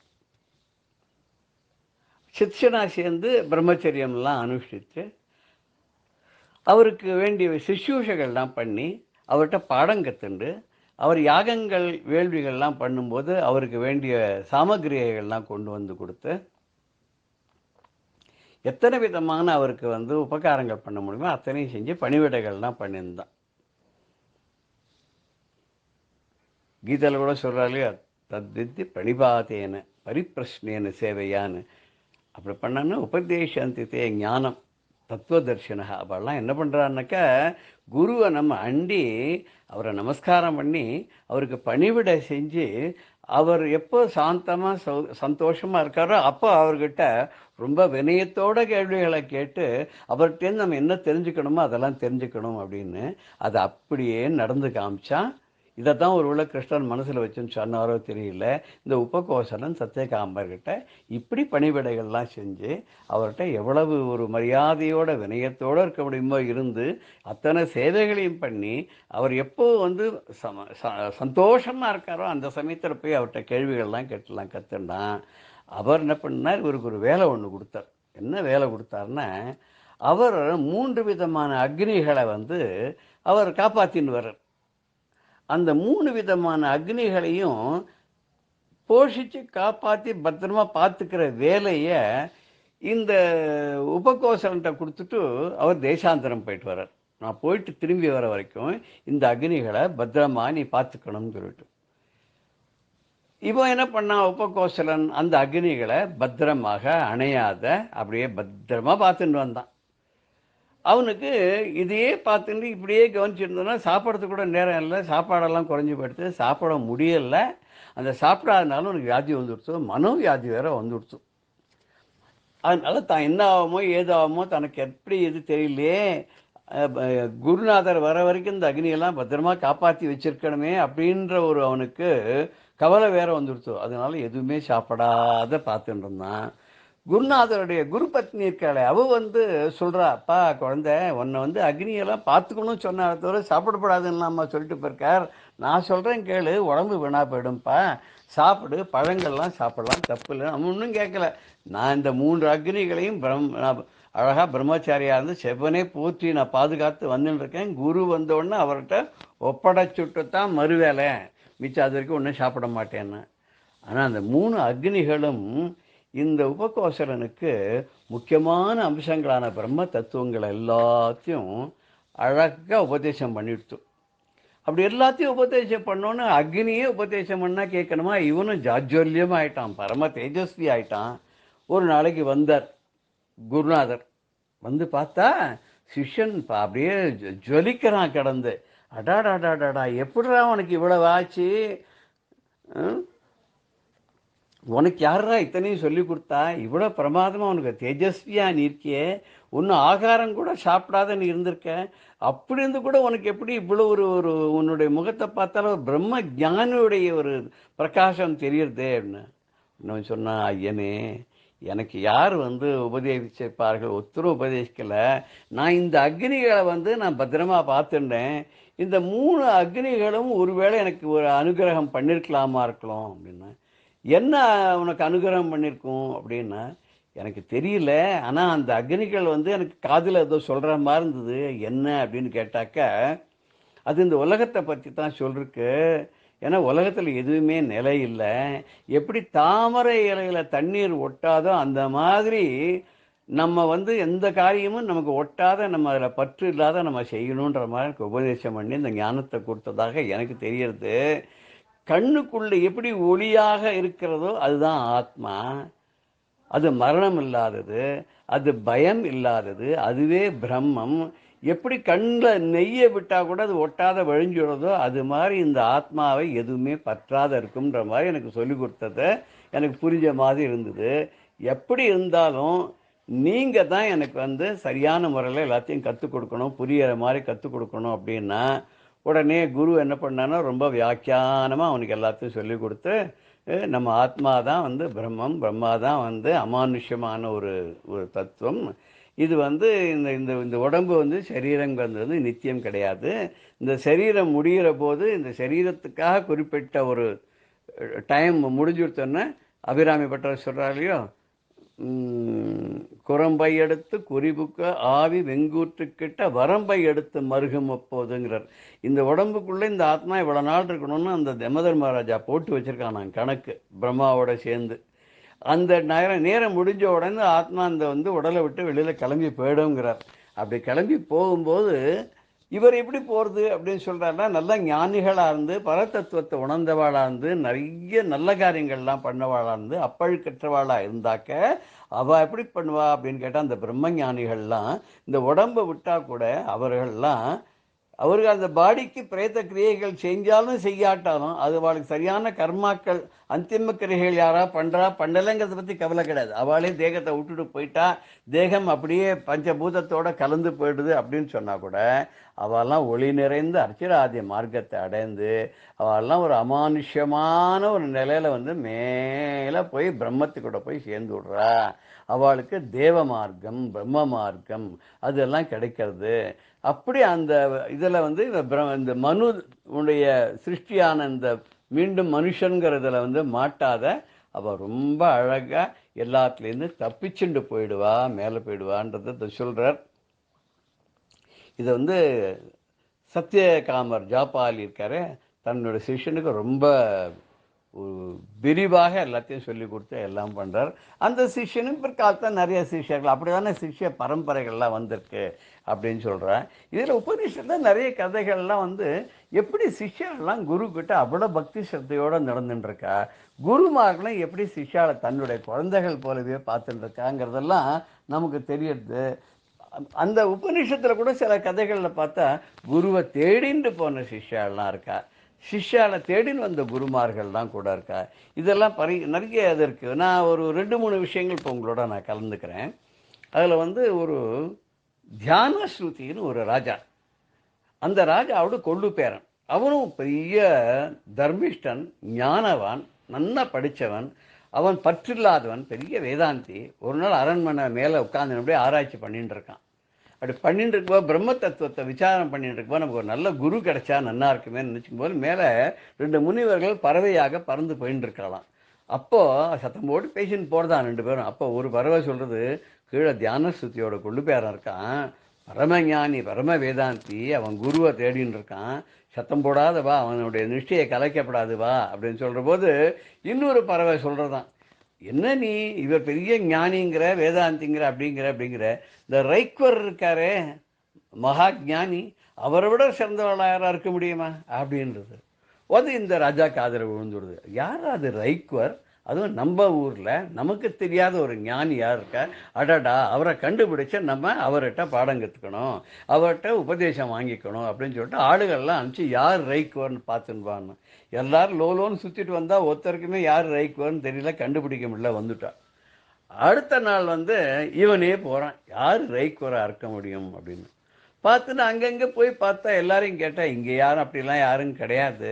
சிஷ்யனாக சேர்ந்து பிரம்மச்சரியம்லாம் அனுஷ்டித்து அவருக்கு வேண்டிய சிசூஷைகள்லாம் பண்ணி அவர்கிட்ட பாடம் கற்றுண்டு அவர் யாகங்கள் வேள்விகள்லாம் பண்ணும்போது அவருக்கு வேண்டிய சாமகிரியைகள்லாம் கொண்டு வந்து கொடுத்து எத்தனை விதமான அவருக்கு உபகாரங்கள் பண்ண முடியுமோ அத்தனையும் செஞ்சு பணிவிடைகள்லாம் பண்ணியிருந்தான். கீதையில் கூட சொல்கிறாலே தத்வித்தி பணிபாதேன பரிப்பிரஷ்னேன சேவையான்னு. அப்படி பண்ணான்னு உபதேசந்தித்தே ஞானம் தத்துவ தர்ஷன. அவெல்லாம் என்ன பண்ணுறான்னாக்கா குருவை நம்ம அண்டி அவரை நமஸ்காரம் பண்ணி அவருக்கு பணிவிடை செஞ்சு அவர் எப்போ சாந்தமாக சந்தோஷமாக இருக்காரோ அப்போ அவர்கிட்ட ரொம்ப வினயத்தோட கேள்விகளை கேட்டு அவர்கிட்டேருந்து நம்ம என்ன தெரிஞ்சுக்கணுமோ அதெல்லாம் தெரிஞ்சுக்கணும் அப்படின்னு அதை அப்படியே நடந்து காமிச்சா. இதை தான் ஒருவேளை கிருஷ்ணன் மனசில் வச்சுன்னு சொன்னாரோ தெரியல. இந்த உபகோசலன் சத்யகாம்பர்கிட்ட இப்படி பணிவிடைகள்லாம் செஞ்சு அவர்கிட்ட எவ்வளவு ஒரு மரியாதையோட வினயத்தோடு இருக்க முடியுமோ இருந்து அத்தனை சேவைகளையும் பண்ணி அவர் எப்போ சந்தோஷமாக இருக்காரோ அந்த சமயத்தில் போய் அவர்கிட்ட கேள்விகள்லாம் கேட்டுலாம் கற்றுண்டான். அவர் என்ன பண்ணார், இவருக்கு ஒரு வேலை ஒன்று கொடுத்தார். என்ன வேலை கொடுத்தாருன்னா, அவர் 3 விதமான அக்னிகளை அவர் காப்பாற்றின்னு வர்றார். அந்த 3 விதமான அக்னிகளையும் போஷித்து காப்பாற்றி பத்திரமா பார்த்துக்கிற வேலையை இந்த உபகோசலன்ட்ட கொடுத்துட்டு அவர் தேசாந்தரம் போயிட்டு வர்றார். நான் போயிட்டு திரும்பி வர வரைக்கும் இந்த அக்னிகளை பத்திரமா நீ பார்த்துக்கணும்னு சொல்லிட்டு இப்போ என்ன பண்ணான் உபகோசலன், அந்த அக்னிகளை பத்திரமாக அணையாத அப்படியே பத்திரமா பார்த்துட்டு வந்தான். அவனுக்கு இதையே பார்த்துட்டு இப்படியே கவனிச்சுருந்தோன்னா சாப்பிட்றதுக்கு கூட நேரம் இல்லை, சாப்பாடெல்லாம் குறைஞ்சி போயிடுத்து, சாப்பிட முடியலை. அந்த சாப்பிடாதனால அவனுக்கு வியாதி வந்துடுச்சு, மனோவியாதி வேற வந்துடுச்சு. அதனால தான் என்ன ஆகுமோ ஏதாகுமோ தனக்கு எப்படி எது தெரியலையே, குருநாதர் வர வரைக்கும் இந்த அக்னியெல்லாம் பத்திரமா காப்பாற்றி வச்சிருக்கணுமே அப்படின்ற ஒரு அவனுக்கு கவலை வேற வந்துடுச்சு. அதனால எதுவுமே சாப்பிடாத பார்த்துட்டு இருந்தான். குருநாதருடைய குரு பத்னி இருக்காளே, அவ சொல்றா, அப்பா குழந்தை உன்னை அக்னியெல்லாம் பார்த்துக்கணும்னு சொன்ன தவிர சாப்பிடப்படாதுன்னு அம்மா சொல்லிட்டு போயிருக்கார். நான் சொல்றேன் கேளு, உடம்பு வீணா போயிடும்ப்பா, சாப்பிடு, பழங்கள்லாம் சாப்பிடலாம், தப்பு இல்லை. அவன் ஒன்றும் கேட்கல. நான் இந்த 3 அக்னிகளையும் நான் அழகா பிரம்மச்சாரியா இருந்து செவ்வனே போற்றி நான் பாதுகாத்து வந்துட்டு இருக்கேன். குரு வந்தோடனே அவர்கிட்ட ஒப்படைச்சுட்டு தான் மறுவேலை, மிச்சம் அது வரைக்கும் ஒன்றும் சாப்பிட மாட்டேன்னு. ஆனால் அந்த 3 அக்னிகளும் இந்த உபகோசரனுக்கு முக்கியமான அம்சங்களான பிரம்ம தத்துவங்களை எல்லாத்தையும் அழகாக உபதேசம் பண்ணிடுச்சு. அப்படி எல்லாத்தையும் உபதேசம் பண்ணோன்னு அக்னியே உபதேசம் பண்ணால் கேட்கணுமா? இவனும் ஜாஜ்வல்யமாக ஆயிட்டான், பரம தேஜஸ்வி ஆயிட்டான். ஒரு நாளைக்கு வந்தார் குருநாதர். பார்த்தா சிஷ்யன் அப்படியே ஜொலிக்கிறான் கிடந்து. அடாடாடாடாடா, எப்படிடா உனக்கு இவ்வளவு ஆச்சு? உனக்கு யாரா இத்தனையும் சொல்லி கொடுத்தா? இவ்வளோ பிரமாதமாக உனக்கு தேஜஸ்வியா நீ இருக்கியே, ஒன்றும் ஆகாரம் கூட சாப்பிடாத நீ இருந்திருக்க. அப்படி இருந்து கூட உனக்கு எப்படி இவ்வளோ ஒரு ஒரு உன்னுடைய முகத்தை பார்த்தாலும் பிரம்ம ஞானியுடைய ஒரு பிரகாசம் தெரியுறதே அப்படின்னு. இன்னும் சொன்னா, ஐயனே எனக்கு யார் உபதேசிப்பார்கள்? ஒருத்தரும் உபதேசிக்கல. நான் இந்த அக்னிகளை நான் பத்திரமா பார்த்துட்டேன். இந்த 3 அக்னிகளும் ஒருவேளை எனக்கு ஒரு அனுகிரகம் பண்ணியிருக்கலாமா இருக்கலாம் அப்படின்னா. என்ன உனக்கு அனுகிரகம் பண்ணியிருக்கும் அப்படின்னா, எனக்கு தெரியல. ஆனால் அந்த அக்னிகள் எனக்கு காதில் ஏதோ சொல்கிற மாதிரி இருந்தது. என்ன அப்படின்னு கேட்டாக்க, அது இந்த உலகத்தை பற்றி தான் சொல்லிருக்கு. ஏன்னா உலகத்தில் எதுவுமே நிலை இல்லை. எப்படி தாமரை இலையில தண்ணீர் ஒட்டாதோ அந்த மாதிரி நம்ம எந்த காரியமும் நமக்கு ஒட்டாத, நம்ம அதில் பற்று இல்லாத நம்ம செய்யணுன்ற மாதிரி உபதேசம் பண்ணி இந்த ஞானத்தை கொடுத்ததாக எனக்கு தெரியறது. கண்ணுக்குள்ள எப்படி ஒளியாக இருக்கிறதோ அதுதான் ஆத்மா. அது மரணம் இல்லாதது, அது பயம் இல்லாதது, அதுவே பிரம்மம். எப்படி கண்ணில் நெய்யை விட்டால் கூட அது ஒட்டாத வழிஞ்சுடுறதோ அது மாதிரி இந்த ஆத்மாவை எதுவுமே பற்றாத இருக்குன்ற மாதிரி எனக்கு சொல்லி கொடுத்தது எனக்கு புரிஞ்ச மாதிரி இருந்தது. எப்படி இருந்தாலும் நீங்கள் தான் எனக்கு சரியான முறையில் எல்லாத்தையும் கற்றுக் கொடுக்கணும், புரிகிற மாதிரி கற்றுக் கொடுக்கணும் அப்படின்னா, உடனே குரு என்ன பண்ணான்னா ரொம்ப வியாக்கியானமாக அவனுக்கு எல்லாத்தையும் சொல்லி கொடுத்து, நம்ம ஆத்மா தான் பிரம்மம், பிரம்மா தான் அமானுஷ்யமான ஒரு ஒரு தத்துவம். இது இந்த இந்த இந்த உடம்பு சரீரங்கிறது நித்தியம் கிடையாது. இந்த சரீரம் முடிகிற போது இந்த சரீரத்துக்காக குறிப்பிட்ட ஒரு டைம் முடிஞ்சுடுத்தோன்னே அபிராமி பட்டர் சொல்கிறார் இல்லையோ, குரம்பை எடுத்து குறிபுக்க ஆவி வெங்கூற்றுக்கிட்ட வரம்பை எடுத்து மருகும் அப்போதுங்கிறார். இந்த உடம்புக்குள்ளே இந்த ஆத்மா இவ்வளோ நாள் இருக்கணும்னு அந்த தமதர் மகாராஜா போட்டு வச்சுருக்கான் நான் கணக்கு, பிரம்மாவோட சேர்ந்து. அந்த நேரம் முடிஞ்ச உடனே ஆத்மா அந்த உடலை விட்டு வெளியில் கிளம்பி போயிடுங்கிறார். அப்படி கிளம்பி போகும்போது இவர் எப்படி போகிறது அப்படின்னு சொல்கிறாருன்னா, நல்ல ஞானிகளாக இருந்து பரதத்துவத்தை உணர்ந்தவாளாக இருந்து நிறைய நல்ல காரியங்கள்லாம் பண்ணவாளாக இருந்து அப்பழுக்கற்றவாளாக இருந்தாக்க அவள் எப்படி பண்ணுவா அப்படின்னு கேட்டால், அந்த பிரம்ம ஞானிகள்லாம் இந்த உடம்பை விட்டால் கூட அவர்கள் அந்த பாடிக்கு பிரேத்த கிரியைகள் செஞ்சாலும் செய்யாட்டாலும் அது அவளுக்கு சரியான கர்மாக்கள் அந்திம கிரியைகள் யாரா பண்ணுறா பண்ணலைங்கிறத பற்றி கவலை கிடையாது. அவளே தேகத்தை விட்டுட்டு போயிட்டா, தேகம் அப்படியே பஞ்சபூதத்தோட கலந்து போயிடுது அப்படின்னு சொன்னால் கூட அவெல்லாம் ஒளி நிறைந்த அர்ச்சராதிய மார்க்கத்தை அடைந்து அவெல்லாம் ஒரு அமானுஷ்யமான ஒரு நிலையில் மேலே போய் பிரம்மத்துக்கூட போய் சேர்ந்து விடுறா. அவளுக்கு தேவ மார்க்கம், பிரம்ம மார்க்கம் அதெல்லாம் கிடைக்கிறது. அப்படி அந்த இதில் இந்த மனு உடைய சிருஷ்டியான இந்த மீண்டும் மனுஷங்கிறதுல மாட்டாத அவள் ரொம்ப அழகாக எல்லாத்துலேருந்து தப்பிச்சுண்டு போயிடுவா, மேலே போயிடுவான்றதை சொல்கிறார். இதை சத்யகாமர் ஜாபாலி இருக்காரு, தன்னோட சிஷ்யனுக்கு ரொம்ப விரிவாக எல்லாத்தையும் சொல்லி கொடுத்து எல்லாம் பண்ணுறார். அந்த சிஷ்யனும் பிற்காலத்தில் நிறைய சிஷ்யர்கள் அப்படி தானே சிஷ்ய பரம்பரைகள்லாம் வந்திருக்கு அப்படின்னு சொல்கிறேன். இதில் உபநிஷத்தில் நிறைய கதைகள்லாம் எப்படி சிஷ்யர்கள்லாம் குரு கிட்ட அவ்வளோ பக்தி ஸ்ரத்தையோடு நடந்துட்டுருக்கா, குருமார்களும் எப்படி சிஷ்யாவை தன்னுடைய குழந்தைகள் போலவே பார்த்துட்டு இருக்காங்கிறதெல்லாம் நமக்கு தெரியுது. அந்த உபநிஷத்தில் கூட சில கதைகளில் பார்த்தா குருவை தேடிண்டு போன சிஷ்யாலாம் இருக்கா, சிஷ்யாவை தேடின்னு வந்த குருமார்கள்லாம் கூட இருக்கா. இதெல்லாம் நிறைய இது இருக்குது. நான் ஒரு 2-3 விஷயங்கள் இப்போ உங்களோட நான் கலந்துக்கிறேன். அதில் ஒரு தியான ஸ்ருதின்னு ஒரு ராஜா, அந்த ராஜாவோட கொள்ளு பேரன். அவனும் பெரிய தர்மிஷ்டன், ஞானவான், நல்லா படித்தவன், அவன் பற்றில்லாதவன், பெரிய வேதாந்தி. ஒரு நாள் அரண்மனை மேலே உட்காந்து அப்படியே ஆராய்ச்சி பண்ணிட்டு இருக்கான். அப்படி பண்ணிட்டு இருக்கும்போது பிரம்ம தத்துவத்தை விசாரம் பண்ணிட்டு இருக்கும்போது நமக்கு ஒரு நல்ல குரு கிடைச்சா நல்லா இருக்குமே நினைச்சுக்கும் போது மேலே 2 முனிவர்கள் பறவையாக பறந்து போயின்னு இருக்கலாம். அப்போ சத்தம் போட்டு பேசின்னு போறதான் 2 பேரும். அப்போ ஒரு பறவை சொல்றது, கீழே தியான ஸ்துதியோட கொண்டு பேரன் இருக்கான், பரமஞானி பரம வேதாந்தி, அவன் குருவை தேடின்னு இருக்கான், சத்தம் போடாத வா, அவனுடைய நிஷ்டையை கலைக்கப்படாது வா அப்படின்னு சொல்ற போது இன்னொரு பறவை சொல்றதான், என்ன நீ இவர் பெரிய ஞானிங்கிற வேதாந்திங்கிற அப்படிங்கிற இந்த ரைக்வர் இருக்காரே மகா ஞானி, அவரை விட சிறந்தவளா யாரா இருக்க முடியுமா அப்படின்றது. அது இந்த ராஜாக்கு ஆதரவு விழுந்துடுது. யார் அது ரைக்வர்? அதுவும் நம்ம ஊர்ல நமக்கு தெரியாத ஒரு ஞானி யார் இருக்கா? அடடா, அவரை கண்டுபிடிச்ச நம்ம அவர்கிட்ட பாடம் கற்றுக்கணும், அவர்கிட்ட உபதேசம் வாங்கிக்கணும் அப்படின்னு சொல்லிட்டு ஆளுகள்லாம் அனுப்பிச்சு யார் ரைக்வர்னு பார்த்துன்னு எல்லாரும் லோலோன்னு சுற்றிட்டு வந்தால் ஒருத்தருக்குமே யார் ரைக்வர்னு தெரியல, கண்டுபிடிக்க முடியல, வந்துட்டா. அடுத்த நாள் இவனே போகிறான், யார் ரைக்வராக இருக்க முடியும் அப்படின்னு பார்த்துன்னு அங்கங்கே போய் பார்த்தா எல்லாரையும் கேட்டால் இங்கே யாரும் அப்படிலாம் யாரும் கிடையாது.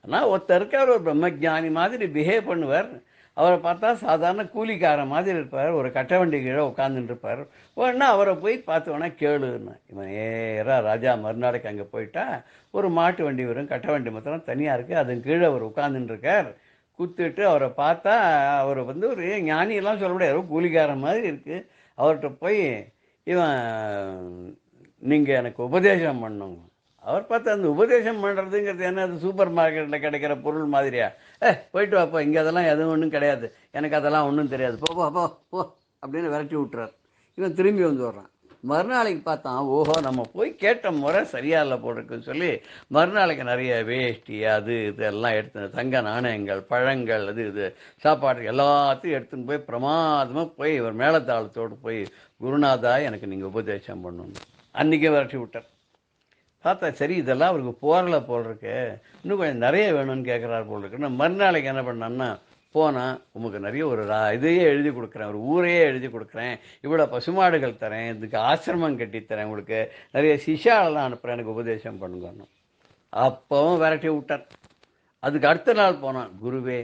ஆனால் ஒருத்தர் இருக்கார், ஒரு பிரம்மஜானி மாதிரி பிஹேவ் பண்ணுவார். அவரை பார்த்தா சாதாரண கூலிக்கார மாதிரி இருப்பார், ஒரு கட்ட வண்டி கீழே உட்காந்துட்டு இருப்பார். உடனே அவரை போய் பார்த்தோன்னா கேளுன்னு இவன் நேராக ராஜா மறுநாளைக்கு அங்கே போயிட்டா ஒரு மாட்டு வண்டி வரும், கட்ட வண்டி மாத்திரம் தனியாக இருக்குது, அதன் கீழே அவர் உட்காந்துட்டு இருக்கார். குத்துட்டு அவரை பார்த்தா அவர் ஒரு ஞானியெல்லாம் சொல்ல முடியாது, கூலிக்கார மாதிரி இருக்குது. அவர்கிட்ட போய் இவன் நீங்கள் எனக்கு உபதேசம் பண்ணுங்க. அவர் பார்த்து அந்த உபதேசம் பண்ணுறதுங்கிறது என்ன, அது சூப்பர் மார்க்கெட்டில் கிடைக்கிற பொருள் மாதிரியா? போயிட்டு வாப்போ, இங்கே அதெல்லாம் எதுவும் ஒன்றும் கிடையாது, எனக்கு அதெல்லாம் ஒன்றும் தெரியாது, போ போ போ போ அப்படின்னு விரட்டி விட்டுறார். இவன் திரும்பி வர்றான். மறுநாளைக்கு பார்த்தான், ஓஹோ நம்ம போய் கேட்ட முறை சரியா இல்லை போட்டிருக்குன்னு சொல்லி மறுநாளைக்கு நிறைய வேஷ்டி அது இது எல்லாம் எடுத்து, தங்க நாணயங்கள், பழங்கள், இது சாப்பாடு எல்லாத்தையும் எடுத்துன்னு போய் பிரமாதமாக போய் இவர் மேலத்தாளத்தோடு போய், குருநாதா எனக்கு நீங்கள் உபதேசம் பண்ணணும். அன்றைக்கே விரட்டி விட்டார். பார்த்தா சரி இதெல்லாம் அவருக்கு போரல போல் இருக்கு, இன்னும் கொஞ்சம் நிறைய வேணும்னு கேட்குறாரு போல் இருக்கு. நான் மறுநாளைக்கு என்ன பண்ணேன்னா, போனால் உங்களுக்கு நிறைய ஒரு இதையே எழுதி கொடுக்குறேன், ஒரு ஊரையே எழுதி கொடுக்குறேன், இவ்வளோ பசுமாடுகள் தரேன், இதுக்கு ஆசிரமம் கட்டித்தரேன், உங்களுக்கு நிறைய சிஷாலெல்லாம் அனுப்புகிறேன், எனக்கு உபதேசம் பண்ணுங்கன்னு. அப்பவும் விரட்டி விட்டார். அதுக்கு அடுத்த நாள் போனான், குருவே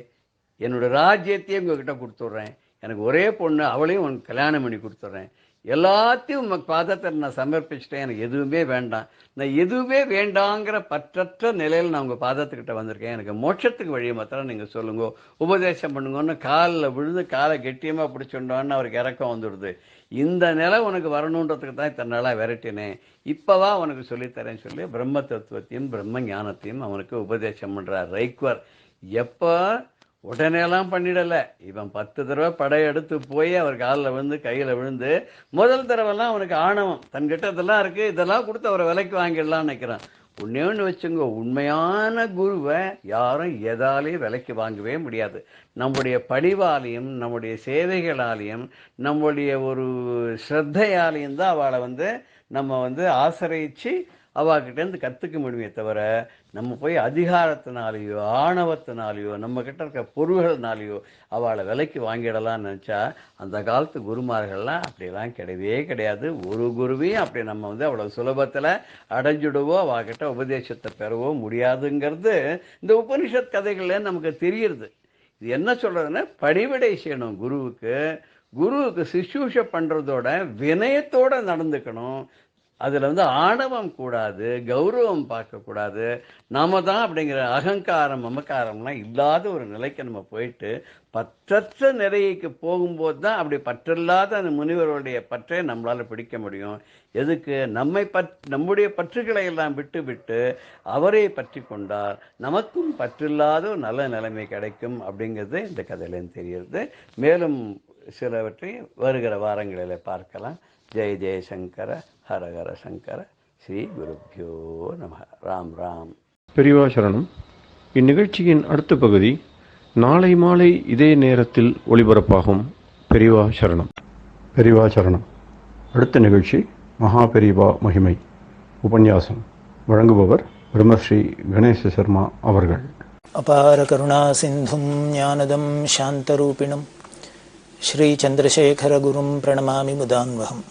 என்னோடய ராஜ்யத்தையும் உங்ககிட்ட கொடுத்துட்றேன், எனக்கு ஒரே பொண்ணு, அவளையும் உனக்கு கல்யாணம் பண்ணி கொடுத்துட்றேன், எல்லாத்தையும் உங்கள் பாதத்தை நான் சமர்ப்பிச்சிட்டேன், எனக்கு எதுவுமே வேண்டாம், நான் எதுவுமே வேண்டாங்கிற பற்றற்ற நிலையில் நான் உங்கள் பாதத்துக்கிட்ட வந்திருக்கேன், எனக்கு மோட்சத்துக்கு வழியை மாத்திரம் நீங்கள் சொல்லுங்க, உபதேசம் பண்ணுங்கன்னு காலில் விழுந்து காலை கெட்டியமாக பிடிச்சுட்டோன்னு அவருக்கு இறக்கம் வந்துடுது. இந்த நிலை உனக்கு வரணுன்றதுக்கு தான் இத்தனை நாளாக விரட்டினேன், இப்போவா உனக்கு சொல்லித்தரேன்னு சொல்லி பிரம்ம தத்துவத்தையும் பிரம்ம ஞானத்தையும் அவனுக்கு உபதேசம் பண்ணுறார் ரைக்வர். எப்போ உடனேலாம் பண்ணிடலை, இவன் 10 தடவை படையெடுத்து போய் அவர் காலில் விழுந்து கையில் விழுந்து, முதல் தடவைலாம் அவனுக்கு ஆணவம், தன்கிட்ட இதெல்லாம் இருக்குது, இதெல்லாம் கொடுத்து அவரை விலைக்கு வாங்கிடலாம்னு நினைக்கிறான். ஒன்று வச்சுங்க, உண்மையான குருவை யாரும் எதாலையும் விலைக்கு வாங்கவே முடியாது. நம்முடைய பணிவாலையும் நம்முடைய சேவைகளாலையும் நம்முடைய ஒரு ஸ்ரத்தையாலையும் தான் அவளை நம்ம ஆசிரியிச்சு அவகிட்டேருந்து கற்றுக்க முடியுமே தவிர, நம்ம போய் அதிகாரத்தினாலேயோ ஆணவத்தினாலேயோ நம்ம கிட்ட இருக்க பொருள்கள்னாலேயோ அவளை விலைக்கு வாங்கிடலாம்னு நினச்சா அந்த காலத்து குருமார்கள்லாம் அப்படிலாம் கிடையவே கிடையாது. ஒரு குருவையும் அப்படி நம்ம அவ்வளோ சுலபத்தில் அடைஞ்சிடுவோ அவகிட்ட உபதேசத்தை பெறவோ முடியாதுங்கிறது இந்த உபனிஷத் கதைகள்ல நமக்கு தெரியுது. இது என்ன சொல்கிறதுன்னா, பணிவிடை செய்யணும் குருவுக்கு சிசூஷை பண்ணுறதோட வினயத்தோடு நடந்துக்கணும். அதில் ஆணவம் கூடாது, கௌரவம் பார்க்கக்கூடாது, நாம தான் அப்படிங்கிற அகங்காரம் மமக்காரம்லாம் இல்லாத ஒரு நிலைக்கு நம்ம போயிட்டு பற்றற்ற நிலைக்கு போகும்போது தான் அப்படி பற்றில்லாத அந்த முனிவருடைய பற்றை நம்மளால் பிடிக்க முடியும். எதுக்கு? நம்முடைய பற்றுகளை எல்லாம் விட்டு அவரை பற்றி கொண்டால் நமக்கும் பற்றில்லாத ஒரு நல்ல நிலைமை கிடைக்கும் அப்படிங்கிறது இந்த கதையிலேருந்து தெரிகிறது. மேலும் சிலவற்றை வருகிற வாரங்களில் பார்க்கலாம். ஜெய ஜெயசங்கர ஹர ஹர சங்கர. ஸ்ரீ குருப்யோ நம. ராம் ராம். பெரியவா சரணம். இந்நிகழ்ச்சியின் அடுத்த பகுதி நாளை மாலை இதே நேரத்தில் ஒளிபரப்பாகும். பெரியவா சரணம். பெரியவா சரணம். அடுத்த நிகழ்ச்சி மகா பெரியவா மகிமை உபன்யாசம். வழங்குபவர் பிரம்மஸ்ரீ கணேச சர்மா அவர்கள். அபார கருணா சிந்தும் ஞானதம் சாந்தரூபிணம் ஸ்ரீ சந்திரசேகர குரும் பிரணமாமி முதான்வகம்.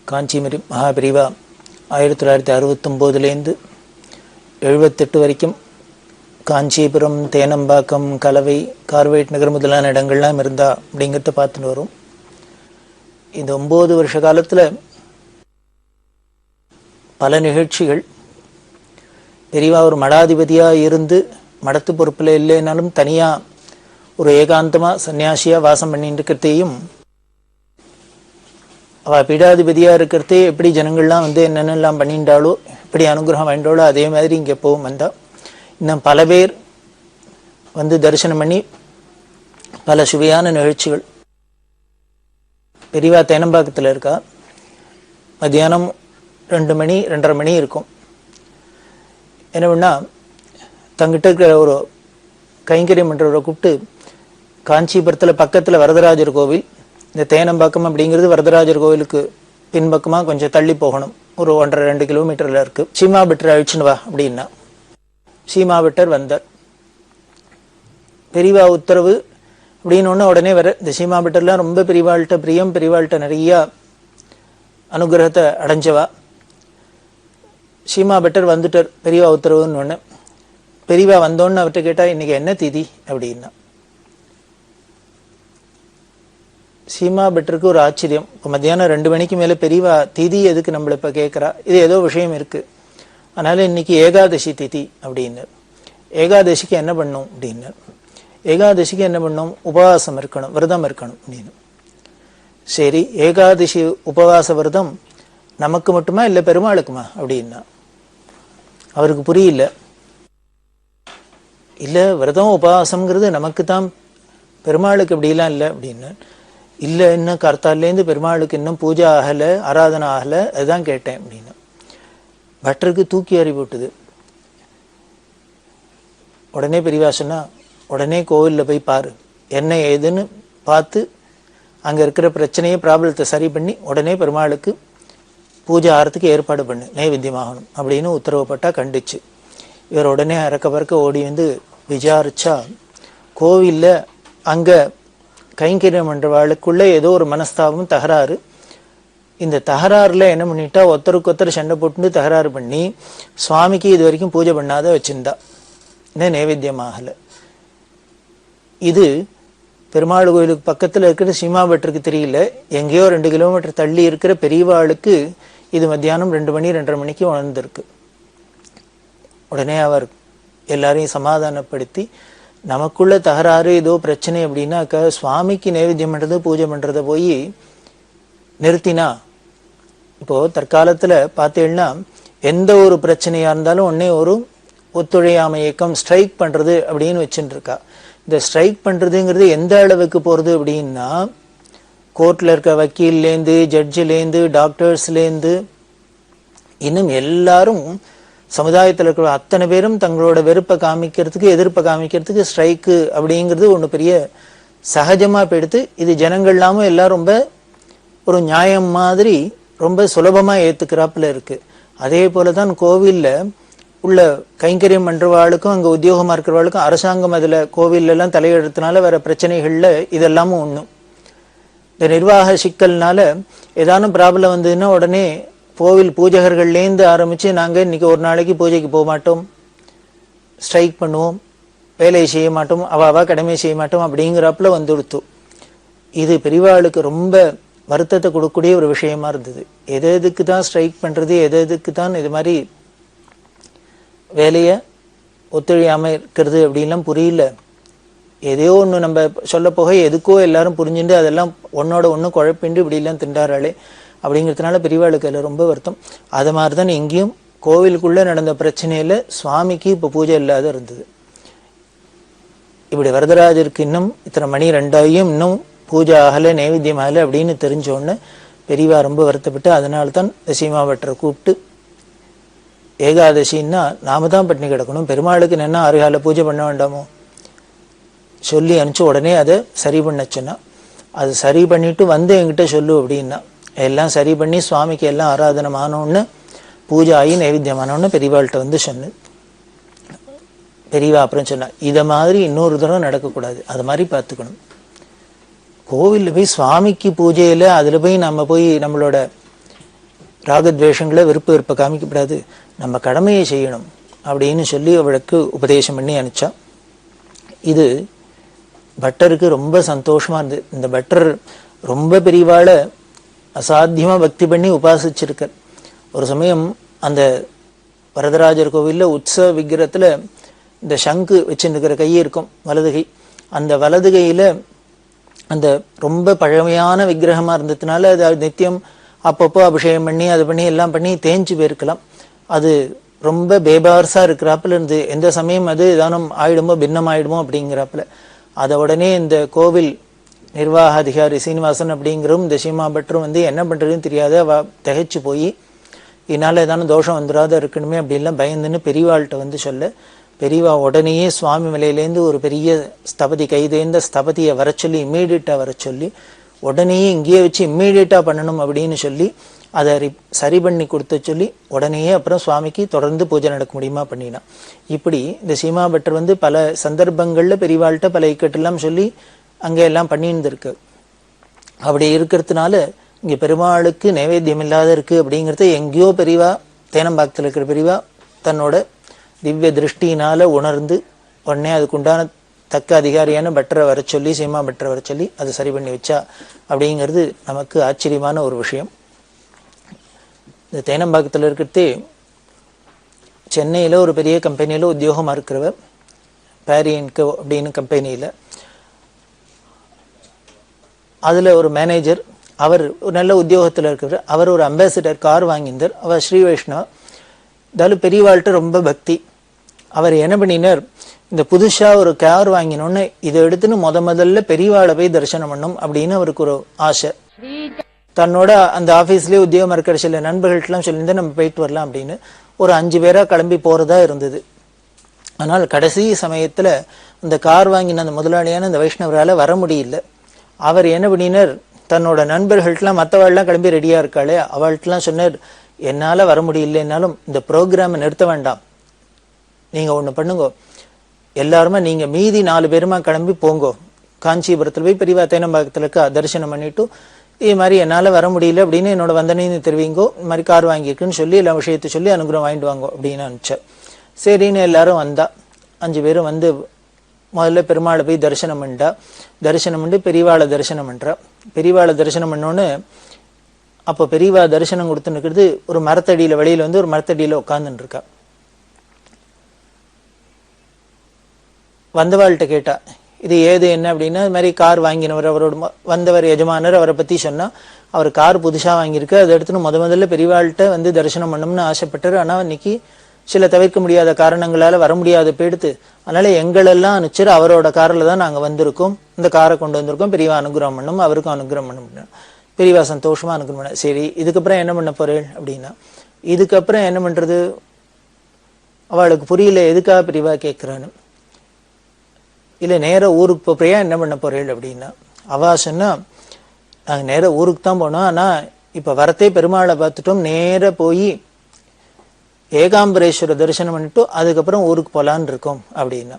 காஞ்சி மகாபிரிவா 1969 78 வரைக்கும் காஞ்சிபுரம், தேனம்பாக்கம், கலவை, கார்வேட் நகர் முதலான இடங்கள்லாம் இருந்தா அப்படிங்கிறத பார்த்துட்டு வரும். இந்த 9 வருஷ காலத்தில் பல நிகழ்ச்சிகள். பெரியவா ஒரு மடாதிபதியாக இருந்து மடத்து பொறுப்பில் இல்லைனாலும் தனியாக ஒரு ஏகாந்தமாக சன்னியாசியாக வாசம் பண்ணிட்டு இருக்கிறதையும், அவள் பீடாதிபதியாக இருக்கிறதே எப்படி ஜனங்கள்லாம் என்னென்னலாம் பண்ணிட்டாலோ, எப்படி அனுகிரகம் வேண்டாலோ அதே மாதிரி இங்கே எப்பவும் வந்தா. இன்னும் பல பேர் தரிசனம் பண்ணி பல சுவையான நிகழ்ச்சிகள். பெரியவா தேனம்பாக்கத்தில் இருக்கா. மத்தியானம் 2 மணி 2:30 மணி இருக்கும். என்ன பண்ணா, தங்கிட்ட இருக்கிற ஒரு கைங்கரியம் பண்ணுறவரை கூப்பிட்டு, காஞ்சிபுரத்தில் பக்கத்தில் வரதராஜர் கோவில், இந்த தேனம்பாக்கம் அப்படிங்கிறது வரதராஜர் கோவிலுக்கு பின்பக்கமாக கொஞ்சம் தள்ளி போகணும், ஒரு 1.5-2 கிலோமீட்டரில் இருக்குது. சீமா பெட்டர் அழிச்சுன்னு வா அப்படின்னா சீமா பெட்டர் வந்தார். பெரியவா உத்தரவு அப்படின்னு உடனே வர. இந்த சீமா பெட்டர்லாம் ரொம்ப பெரியவாள்கிட்ட பிரியம், பெரியவாள்கிட்ட நிறையா அனுகிரகத்தை அடைஞ்சவா. சீமா பெட்டர் வந்துட்டார் பெரியவா உத்தரவுன்னு ஒன்று. பெரியவா வந்தோன்னு அவர்கிட்ட கேட்டா, இன்னைக்கு என்ன திதி அப்படின்னா. சீமா பெட்டருக்கு ஒரு ஆச்சரியம். இப்போ மத்தியானம் 2 மணிக்கு மேலே பெரியவா திதி எதுக்கு நம்மளை இப்போ கேட்குறா, இது ஏதோ விஷயம் இருக்கு, அதனால இன்னைக்கு ஏகாதசி திதி அப்படின்னார். ஏகாதசிக்கு என்ன பண்ணும் அப்படின்னார். ஏகாதசிக்கு என்ன பண்ணும், உபவாசம் இருக்கணும், விரதம் இருக்கணும் அப்படின்னு. சரி, ஏகாதசி உபவாச விரதம் நமக்கு மட்டுமா இல்லை பெருமாளுக்குமா அப்படின்னா அவருக்கு புரியல. இல்லை, விரதம் உபவாசம்ங்கிறது நமக்கு தான், பெருமாளுக்கு இப்படிலாம் இல்லை அப்படின்னு. இல்லை, இன்னும் கர்த்தாலேருந்து பெருமாளுக்கு இன்னும் பூஜை ஆகலை, ஆராதனை ஆகலை, அதுதான் கேட்டேன் அப்படின்னு. பட்டருக்கு தூக்கி அறி போட்டுது. உடனே பெரியவா சொன்னா, உடனே கோவிலில் போய் பாரு, என்ன ஏதுன்னு பார்த்து அங்கே இருக்கிற பிரச்சனையை ப்ராப்ளத்தை சரி பண்ணி உடனே பெருமாளுக்கு பூஜை ஆகிறதுக்கு ஏற்பாடு பண்ணு, நைவேத்தியமாகணும் அப்படின்னு உத்தரவுப்பட்டா கண்டிச்சு. இவர் உடனே அறக்க பறக்க ஓடி விசாரிச்சா, கோவிலில் அங்கே கைங்கரியம் பண்ணுறவாளுக்குள்ளே ஏதோ ஒரு மனஸ்தாபம், தகராறு. இந்த தகராறுல என்ன பண்ணிட்டா, ஒருத்தருக்கு ஒருத்தர் சண்டை போட்டு தகராறு பண்ணி சுவாமிக்கு இது வரைக்கும் பூஜை பண்ணாத வச்சிருந்தா, இன்னும் நைவேத்தியம் ஆகலை. இது பெருமாள் கோயிலுக்கு பக்கத்தில் இருக்கிற சீமா பெட்டருக்கு தெரியல, எங்கேயோ 2 கிலோமீட்டர் தள்ளி இருக்கிற பெரியவாளுக்கு இது மத்தியானம் 2 மணி 2:30 மணிக்கு உணர்ந்திருக்கு. உடனே அவர் எல்லாரையும் சமாதானப்படுத்தி, நமக்குள்ள தகராறு ஏதோ பிரச்சனை அப்படின்னாக்க சுவாமிக்கு நைவேத்தியம் பண்ணுறது பூஜை பண்ணுறத போய் நிறுத்தினா, இப்போ தற்காலத்துல பார்த்தீங்கன்னா எந்த ஒரு பிரச்சனையா இருந்தாலும் உடனே ஒரு ஒத்துழையாமை இயக்கம் ஸ்ட்ரைக் பண்றது அப்படின்னு வச்சுட்டு இருக்கா. இந்த ஸ்ட்ரைக் பண்றதுங்கிறது எந்த அளவுக்கு போறது அப்படின்னா, கோர்ட்ல இருக்க வக்கீல்லேருந்து, ஜட்ஜிலேருந்து, டாக்டர்ஸ்லேருந்து, இன்னும் எல்லாரும் சமுதாயத்தில் இருக்கிற அத்தனை பேரும் தங்களோட வெறுப்பை காமிக்கிறதுக்கு, எதிர்ப்பை காமிக்கிறதுக்கு ஸ்ட்ரைக்கு அப்படிங்கிறது ஒன்று பெரிய சகஜமா போயிடுத்து. இது ஜனங்கள்லாமும் எல்லாம் ரொம்ப ஒரு நியாயம் மாதிரி ரொம்ப சுலபமா ஏத்துக்கிறாப்புல இருக்கு. அதே போலதான் கோவில்ல உள்ள கைங்கரியம் பண்றவாளுக்கும் அங்க உத்தியோகமா இருக்கிறவாளுக்கும் அரசாங்கம் அதுல கோவில் எல்லாம் தலையெழுத்தினால வர பிரச்சனைகள்ல இதெல்லாமும் ஒண்ணும். இந்த நிர்வாக சிக்கல்னால ஏதானும் ப்ராப்ளம் வந்ததுன்னா உடனே கோவில் பூஜகர்கள்லேருந்து ஆரம்பிச்சு நாங்க இன்னைக்கு ஒரு நாளைக்கு பூஜைக்கு போக மாட்டோம், ஸ்ட்ரைக் பண்ணுவோம், வேலையை செய்ய மாட்டோம், அவாவா கடமை செய்ய மாட்டோம் அப்படிங்கிறப்பல வந்துடுத்து. இது பெரியவாளுக்கு ரொம்ப வருத்தத்தை கொடுக்கக்கூடிய ஒரு விஷயமா இருந்தது. எது எதுக்கு தான் ஸ்ட்ரைக் பண்றது, எது எதுக்கு தான் இது மாதிரி வேலையை ஒத்துழையாம இருக்கிறது அப்படின்லாம் புரியல. எதையோ ஒன்று நம்ம சொல்ல போக எதுக்கோ எல்லாரும் புரிஞ்சுட்டு அதெல்லாம் ஒன்னோட ஒன்று குழப்பிண்டு இப்படிலாம் திண்டாராளே அப்படிங்கிறதுனால பெரியவாளுக்கு அதில் ரொம்ப வருத்தம். அது மாதிரி தான் எங்கேயும் கோவிலுக்குள்ளே நடந்த பிரச்சனையில சுவாமிக்கு இப்போ பூஜை இல்லாத இருந்தது. இப்படி வரதராஜருக்கு இன்னும் இத்தனை மணி 2 இன்னும் பூஜை ஆகலை, நைவேத்தியம் ஆகலை அப்படின்னு தெரிஞ்சோடனே பெரியவா ரொம்ப வருத்தப்பட்டு, அதனால தான் சீமாவட்டரை கூப்பிட்டு, ஏகாதசின்னா நாம தான் பட்டினி கிடக்கணும், பெருமாளுக்கு என்ன 6 கால பூஜை பண்ண வேண்டாமோ சொல்லி அனுப்பிச்சு உடனே அதை சரி பண்ண சொன்னா. அது சரி பண்ணிட்டு என்கிட்ட சொல்லு அப்படின்னா, எல்லாம் சரி பண்ணி சுவாமிக்கு எல்லாம் ஆராதனமானோன்னு பூஜை ஆகி நைவேத்தியமானோன்னு பெரியவாள்கிட்ட சொன்னு. பெரியவா அப்புறம் சொன்னா, இதை மாதிரி இன்னொரு தடவை நடக்கக்கூடாது, அது மாதிரி பார்த்துக்கணும். கோவிலில் போய் சுவாமிக்கு பூஜையில் அதில் போய் நம்ம போய் நம்மளோட ராகத்வேஷங்களை வெறுப்பை காமிக்கப்படாது, நம்ம கடமையை செய்யணும் அப்படின்னு சொல்லி அவளுக்கு உபதேசம் பண்ணி அனுப்பிச்சா. இது பட்டருக்கு ரொம்ப சந்தோஷமா இருந்தது. இந்த பட்டர் ரொம்ப பெரியவாள அசாத்தியமா பக்தி பண்ணி உபாசிச்சிருக்கார். ஒரு சமயம் அந்த வரதராஜர் கோவில்ல உற்சவ விக்கிரத்துல இந்த சங்கு வச்சுருக்கிற கையே இருக்கும், வலது கை. அந்த வலது கையில அந்த ரொம்ப பழமையான விக்கிரகமா இருந்ததுனால அது நித்தியம் அப்பப்போ அபிஷேகம் பண்ணி அது பண்ணி எல்லாம் பண்ணி தேஞ்சு போயிருக்கலாம். அது ரொம்ப பேபார்ஸா இருக்கிறாப்புல இருந்து எந்த சமயம் அது ஏதானும் ஆயிடுமோ பின்னம் ஆயிடுமோ அப்படிங்கிறாப்புல. அதை உடனே இந்த கோவில் நிர்வாக அதிகாரி சீனிவாசன் அப்படிங்கிறவும் இந்த சீமா பட்டரும் என்ன பண்றதுன்னு தெரியாத அவ திகைச்சு போய் இதனால ஏதானும் தோஷம் வந்துடாத இருக்கணுமே அப்படின்லாம் பயந்துன்னு பெரியவாள்கிட்ட சொல்ல, பெரியவா உடனேயே சுவாமி மலையிலேருந்து ஒரு பெரிய ஸ்தபதி கைதேர்ந்த ஸ்தபதியை வர சொல்லி இம்மீடியட்டா வர சொல்லி உடனேயே இங்கேயே வச்சு இம்மீடியட்டா பண்ணணும் அப்படின்னு சொல்லி அதை சரி பண்ணி கொடுத்த சொல்லி உடனேயே அப்புறம் சுவாமிக்கு தொடர்ந்து பூஜை நடக்க முடியுமா பண்ணினா. இப்படி இந்த சீமா பட்டர் பல சந்தர்ப்பங்கள்ல பெரியவாள்கிட்ட பல இக்கட்டெல்லாம் சொல்லி அங்க எல்லாம் பண்ணியிருந்திருக்கு. அப்படி இருக்கிறதுனால இங்க பெருமாளுக்கு நைவேத்தியம் இல்லாத இருக்கு அப்படிங்கிறத எங்கேயோ பெரியவா தேனம்பாக்கத்தில் இருக்கிற பெரியவா தன்னோட திவ்ய திருஷ்டியினால உணர்ந்து உடனே அதுக்குண்டான தக்க அதிகாரியான பட்டரை வர சொல்லி சீமா பட்டரை வர சொல்லி அதை சரி பண்ணி வச்சா அப்படிங்கிறது நமக்கு ஆச்சரியமான ஒரு விஷயம். இந்த தேனம்பாக்கத்தில் இருக்கிறதே சென்னையில் ஒரு பெரிய கம்பெனியில் உத்தியோகமாக இருக்கிறவர் பேரியன்கோ அப்படின்னு கம்பெனியில். அதில் ஒரு மேனேஜர், அவர் ஒரு நல்ல உத்தியோகத்தில் இருக்கிறவர். அவர் ஒரு அம்பாசிடர் கார் வாங்கியிருந்தார். அவர் ஸ்ரீ வைஷ்ணவ. இதாலும் பெரியவாள்கிட்ட ரொம்ப பக்தி. அவர் என்ன பண்ணினார், இந்த புதுசா ஒரு கார் வாங்கினோன்னு இதை எடுத்துன்னு முதல்ல பெரியவாளை போய் தரிசனம் பண்ணும் அப்படின்னு அவருக்கு ஒரு ஆசை. தன்னோட அந்த ஆபீஸ்லயே உத்தியோகம் இருக்கிற சில நண்பர்கள்ட்டெல்லாம் சொல்லியிருந்தா நம்ம போயிட்டு வரலாம் அப்படின்னு ஒரு 5 பேரா கிளம்பி போறதா இருந்தது. ஆனால் கடைசி சமயத்துல அந்த கார் வாங்கின அந்த முதலாளியான அந்த வைஷ்ணவரால வர முடியல. அவர் என்ன பண்ணினார், தன்னோட நண்பர்கள்ட்டெல்லாம் மற்றவாள்லாம் கிளம்பி ரெடியா இருக்காளே அவள்கிட்டலாம் சொன்னார், என்னால வர முடியலன்னாலும் இந்த ப்ரோக்ராமை நிறுத்த வேண்டாம், நீங்க ஒண்ணு பண்ணுங்க, எல்லாருமே நீங்க மீதி 4 பேருமா கிளம்பி போங்கோ, காஞ்சிபுரத்துல போய் பெரியவா தேனம்பாக்கத்துல தரிசனம் பண்ணிட்டு இது மாதிரி என்னால வர முடியல அப்படின்னு என்னோட வந்தனைன்னு தெரிவிங்கோ, இந்த மாதிரி கார் வாங்கியிருக்குன்னு சொல்லி எல்லா விஷயத்தை சொல்லி அனுகிரகம் வாங்கிட்டு வாங்கோ அப்படின்னு அனுப்பிச்சேன். சரின்னு எல்லாரும் வந்தா. 5 பேரும் முதல்ல பெருமாளை போய் தரிசனம் பண்ணிட்டா. தரிசனம் பண்ணி பெரியவாளை தரிசனம் பண்றா. பெரியவாளை தரிசனம் பண்ணோன்னு அப்போ பெரியவா தரிசனம் கொடுத்துன்னு ஒரு மரத்தடியில வெளியில ஒரு மரத்தடியில உட்காந்துட்டு இருக்கா. வந்தவாள்கிட்ட கேட்டா இது ஏது என்ன அப்படின்னா, இது மாதிரி கார் வாங்கினவர் அவரோட வந்தவர் எஜமானர் அவரை பத்தி சொன்னா, அவர் கார் புதுசா வாங்கியிருக்கு, அதை எடுத்துன்னு முதல்ல பெரியவாள்கிட்ட தரிசனம் பண்ணணும்னு ஆசைப்பட்டாரு. ஆனா இன்னைக்கு சில தவிர்க்க முடியாத காரணங்களால வர முடியாத போயிடுத்து. அதனால எங்களெல்லாம் அனுப்பிச்சு அவரோட காரில் தான் நாங்க வந்திருக்கோம், இந்த காரை கொண்டு வந்திருக்கோம், பெரியவா அனுகிரகம் பண்ணணும், அவருக்கும் அனுகிரகம் பண்ணணும். பெரியவா சந்தோஷமா அனுகிரகம் பண்ண. சரி இதுக்கப்புறம் என்ன பண்ண போறேன் அப்படின்னா, இதுக்கப்புறம் என்ன பண்றது, அவளுக்கு புரியல எதுக்காக பெரியவா கேட்கிறான்னு. இல்ல நேர ஊருக்கு போறியா என்ன பண்ண போறேன் அப்படின்னா, அவா சொன்னா நாங்க நேர ஊருக்கு தான் போனோம், ஆனா இப்ப வரத்தே பெருமாளை பார்த்துட்டோம், நேர போய் ஏகாம்பரேஸ்வர தரிசனம் பண்ணிட்டு அதுக்கப்புறம் ஊருக்கு போலான்னு இருக்கோம் அப்படின்னா.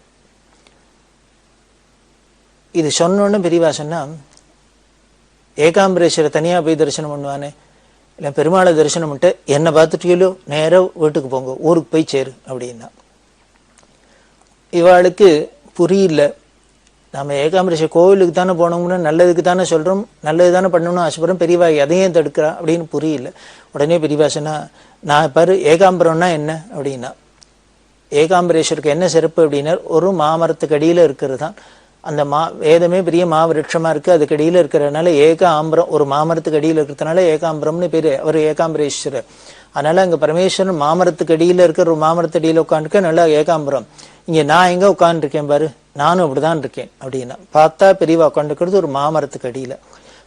இது சொன்னோன்னு பெரியவா சொன்னா, ஏகாம்பரேஸ்வர தனியா போய் தரிசனம் பண்ணுவானே, இல்ல பெருமாளை தரிசனம் பண்ணிட்டு என்ன பார்த்துட்டீங்களோ நேர வீட்டுக்கு போங்க, ஊருக்கு போய் சேரு அப்படின்னா. இவாளுக்கு புரியல, நம்ம ஏகாம்பரேஸ்வர கோவிலுக்கு தானே போனோம்னா நல்லதுக்கு தானே சொல்றோம், நல்லது தானே பண்ணணும்னு ஆசைப்படுறோம், பெரியவா எதையும் தடுக்கிறா அப்படின்னு புரியல. உடனே பெரியவா சொன்னா, நான் பாரு ஏகாம்பரம்னா என்ன அப்படின்னா, ஏகாம்பரேஸ்வருக்கு என்ன சிறப்பு அப்படின்னா, ஒரு மாமரத்துக்கு அடியில இருக்கிறது தான் அந்த வேதமே பெரிய மாவிருட்சமா இருக்கு, அதுக்கு அடியில இருக்கிறதுனால ஏகாம்பரம், ஒரு மாமரத்துக்கு அடியில இருக்கிறதுனால ஏகாம்பரம்னு பேரு. அவர் ஏகாம்பரேஸ்வரர். அதனால அங்க பரமேஸ்வரன் மாமரத்துக்கு அடியில இருக்கிற ஒரு மாமரத்து அடியில உட்காந்துருக்க நல்லா ஏகாம்பரம். இங்க நான் எங்க உட்காந்துருக்கேன் பாரு, நானும் அப்படிதான் இருக்கேன் அப்படின்னா. பார்த்தா பெரியவா உட்காந்துருக்கிறது ஒரு மாமரத்துக்கு அடியில.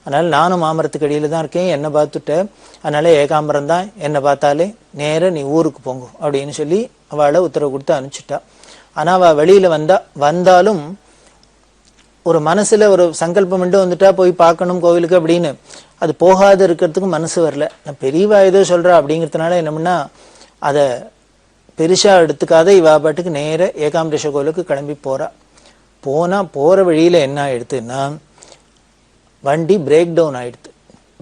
அதனால நானும் மாமரத்துக்கு அடியில தான் இருக்கேன், என்னை பார்த்துட்ட, அதனால ஏகாம்பரம் தான், என்னை பார்த்தாலே நேர நீ ஊருக்கு போங்க அப்படின்னு சொல்லி அவளை உத்தரவு கொடுத்து அனுப்பிச்சுட்டா. ஆனா அவ வெளியில வந்தாலும் ஒரு மனசுல ஒரு சங்கல்பம் வந்துட்டா போய் பார்க்கணும் கோவிலுக்கு அப்படின்னு, அது போகாத இருக்கிறதுக்கு மனசு வரல. நான் பெரியவா ஏதோ சொல்றா அப்படிங்கிறதுனால என்ன பண்ணா, அதை பெருசா எடுத்துக்காத இவா பாட்டுக்கு நேர ஏகாம்பரேஸ்வர கோவிலுக்கு கிளம்பி போறா. போற வழியில என்ன ஆயிடுத்துன்னா, வண்டி பிரேக் டவுன் ஆயிடுது.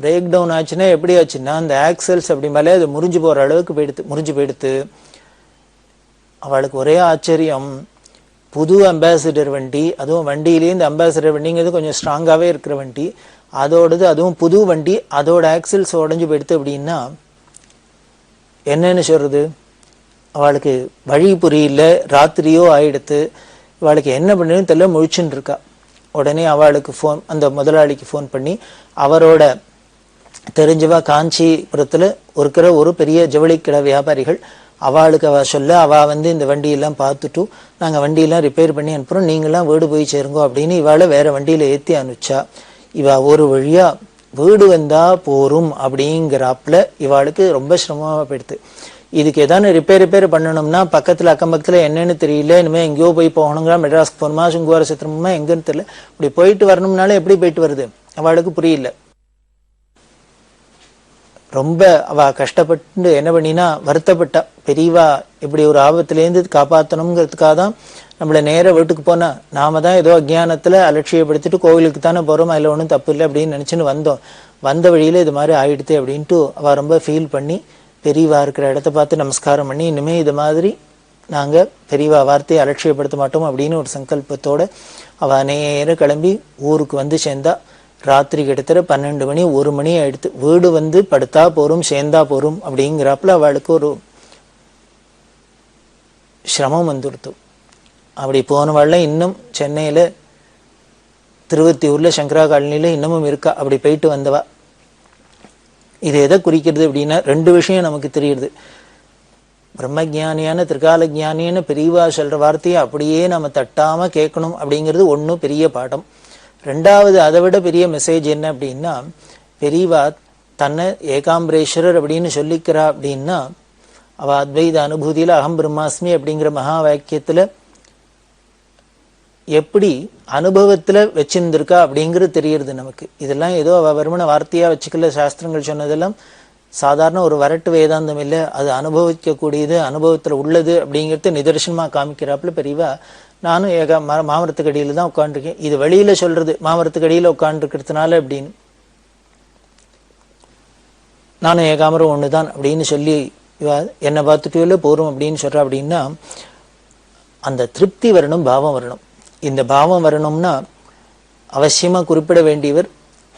பிரேக் டவுன் ஆச்சுன்னா எப்படி ஆச்சுன்னா, அந்த ஆக்சல்ஸ் அப்படி மேலே அது முறிஞ்சு போற அளவுக்கு முறிஞ்சு போயிடுத்து. அவளுக்கு ஒரே ஆச்சரியம். புது அம்பாசிடர் வண்டி, அதுவும் வண்டியிலேயே இந்த அம்பாசிடர் வண்டிங்கிறது கொஞ்சம் ஸ்ட்ராங்காகவே இருக்கிற வண்டி, அதோடது அதுவும் புது வண்டி, அதோட ஆக்சில்ஸ் உடஞ்சி போயிடுத்து அப்படின்னா என்னன்னு சொல்றது? அவளுக்கு வழி புரியல, ராத்திரியோ ஆயிடுத்து, அவளுக்கு என்ன பண்ணுன்னு தெரியல, முழிச்சுன்னு இருக்கா. உடனே அவளுக்கு ஃபோன், அந்த முதலாளிக்கு ஃபோன் பண்ணி, அவரோட தெரிஞ்சவா காஞ்சிபுரத்தில் இருக்கிற ஒரு பெரிய ஜவுளிக்கடை வியாபாரிகள், அவளுக்கு அவ சொல்ல, அவள் வந்து இந்த வண்டியெல்லாம் பார்த்துட்டு நாங்கள் வண்டியெல்லாம் ரிப்பேர் பண்ணி அனுப்புகிறோம், நீங்களாம் வீடு போய் சேருங்கோ அப்படின்னு இவாளை வேற வண்டியில் ஏற்றி அனுப்பிச்சா. இவா ஒரு வழியா வீடு வந்தா போரும் அப்படிங்கிறாப்புல இவாளுக்கு ரொம்ப சிரமமாக போயிடுது. இதுக்கு ஏதாவது ரிப்பேர் பண்ணணும்னா பக்கத்தில் அக்கம் பக்கத்தில் என்னன்னு தெரியல, இனிமேல் எங்கேயோ போய் போகணுங்களா, மெட்ராஸ்க்கு போகணுமா, சுங்குவார சித்திரமா, எங்கன்னு தெரியல, இப்படி போயிட்டு வரணும்னாலும் எப்படி போயிட்டு வருது அவளுக்கு புரியல. ரொம்ப அவ கஷ்டப்பட்டு என்ன பண்ணினா வருத்தப்பட்டா. பெரியவா இப்படி ஒரு ஆபத்துலேருந்து காப்பாற்றணுங்கிறதுக்காக தான் நம்மளை நேர வீட்டுக்கு போனா, நாம தான் ஏதோ அஜ்ஞானத்துல அலட்சியப்படுத்திட்டு கோவிலுக்கு தானே போறோம், அதில் ஒன்றும் தப்பு இல்லை அப்படின்னு நினைச்சுன்னு வந்தோம். வந்த வழியில இது மாதிரி ஆயிடுது அப்படின்ட்டு அவ ரொம்ப ஃபீல் பண்ணி பெரியவா இருக்கிற இடத்த பார்த்து நமஸ்காரம் பண்ணி, இனிமே இது மாதிரி நாங்க பெரியவா வார்த்தையை அலட்சியப்படுத்த மாட்டோம் அப்படின்னு ஒரு சங்கல்பத்தோட அவ நேரம் கிளம்பி ஊருக்கு வந்து சேர்ந்தா. ராத்திரி கிட்டத்தட்ட 12 மணி 1 மணி ஆயிடுத்து. வீடு வந்து படுத்தா போரும் சேர்ந்தா போரும் அப்படிங்கிறாப்புல அவளுக்கு ஒரு சிரமம் வந்துடுத்து. அப்படி போனவாள்ல இன்னும் சென்னையில திருவத்தியூர்ல சங்கரா காலனியில இன்னமும் இருக்கா. அப்படி போயிட்டு வந்தவா. இது எதை குறிக்கிறது அப்படின்னா 2 விஷயம் நமக்கு தெரியுது. பிரம்மஜானியான திரிகால ஜானின்னு பெரியவா சொல்ற வார்த்தையை அப்படியே நம்ம தட்டாம கேட்கணும் அப்படிங்கிறது ஒன்றும் பெரிய பாடம். 2வது அதை விட பெரிய மெசேஜ் என்ன அப்படின்னா, பெரியவா தன்னை ஏகாம்பரேஸ்வரர் அப்படின்னு சொல்லிக்கிறா அப்படின்னா அவ அத்வைத அனுபூதியில அகம் பிரம்மாஸ்மி அப்படிங்கிற மகா வாக்கியத்துல எப்படி அனுபவத்துல வச்சிருந்திருக்கா அப்படிங்கிறது தெரியுது நமக்கு. இதெல்லாம் ஏதோ அவ வருமான வார்த்தையா வச்சுக்கல, சாஸ்திரங்கள் சொன்னதெல்லாம் சாதாரண ஒரு வரட்டு வேதாந்தம் இல்லை, அது அனுபவிக்கக்கூடியது, அனுபவத்துல உள்ளது அப்படிங்கிறது நிதர்சனமா காமிக்கிறாப்புல பெரியவா. நானும் மாமரத்துக்கடியில தான் உட்காந்துருக்கேன். இது வெளியில சொல்றது மாமரத்துக்கடியில உட்காந்துருக்கிறதுனால அப்படின்னு, நானும் ஏகாமரம் ஒண்ணுதான் அப்படின்னு சொல்லி என்னை பார்த்துட்டு இல்லை போறோம் அப்படின்னு சொல்றா. அப்படின்னா அந்த திருப்தி வரணும், பாவம் வரணும். இந்த பாவம் வரணும்னா அவசியமா குறிப்பிட வேண்டியவர்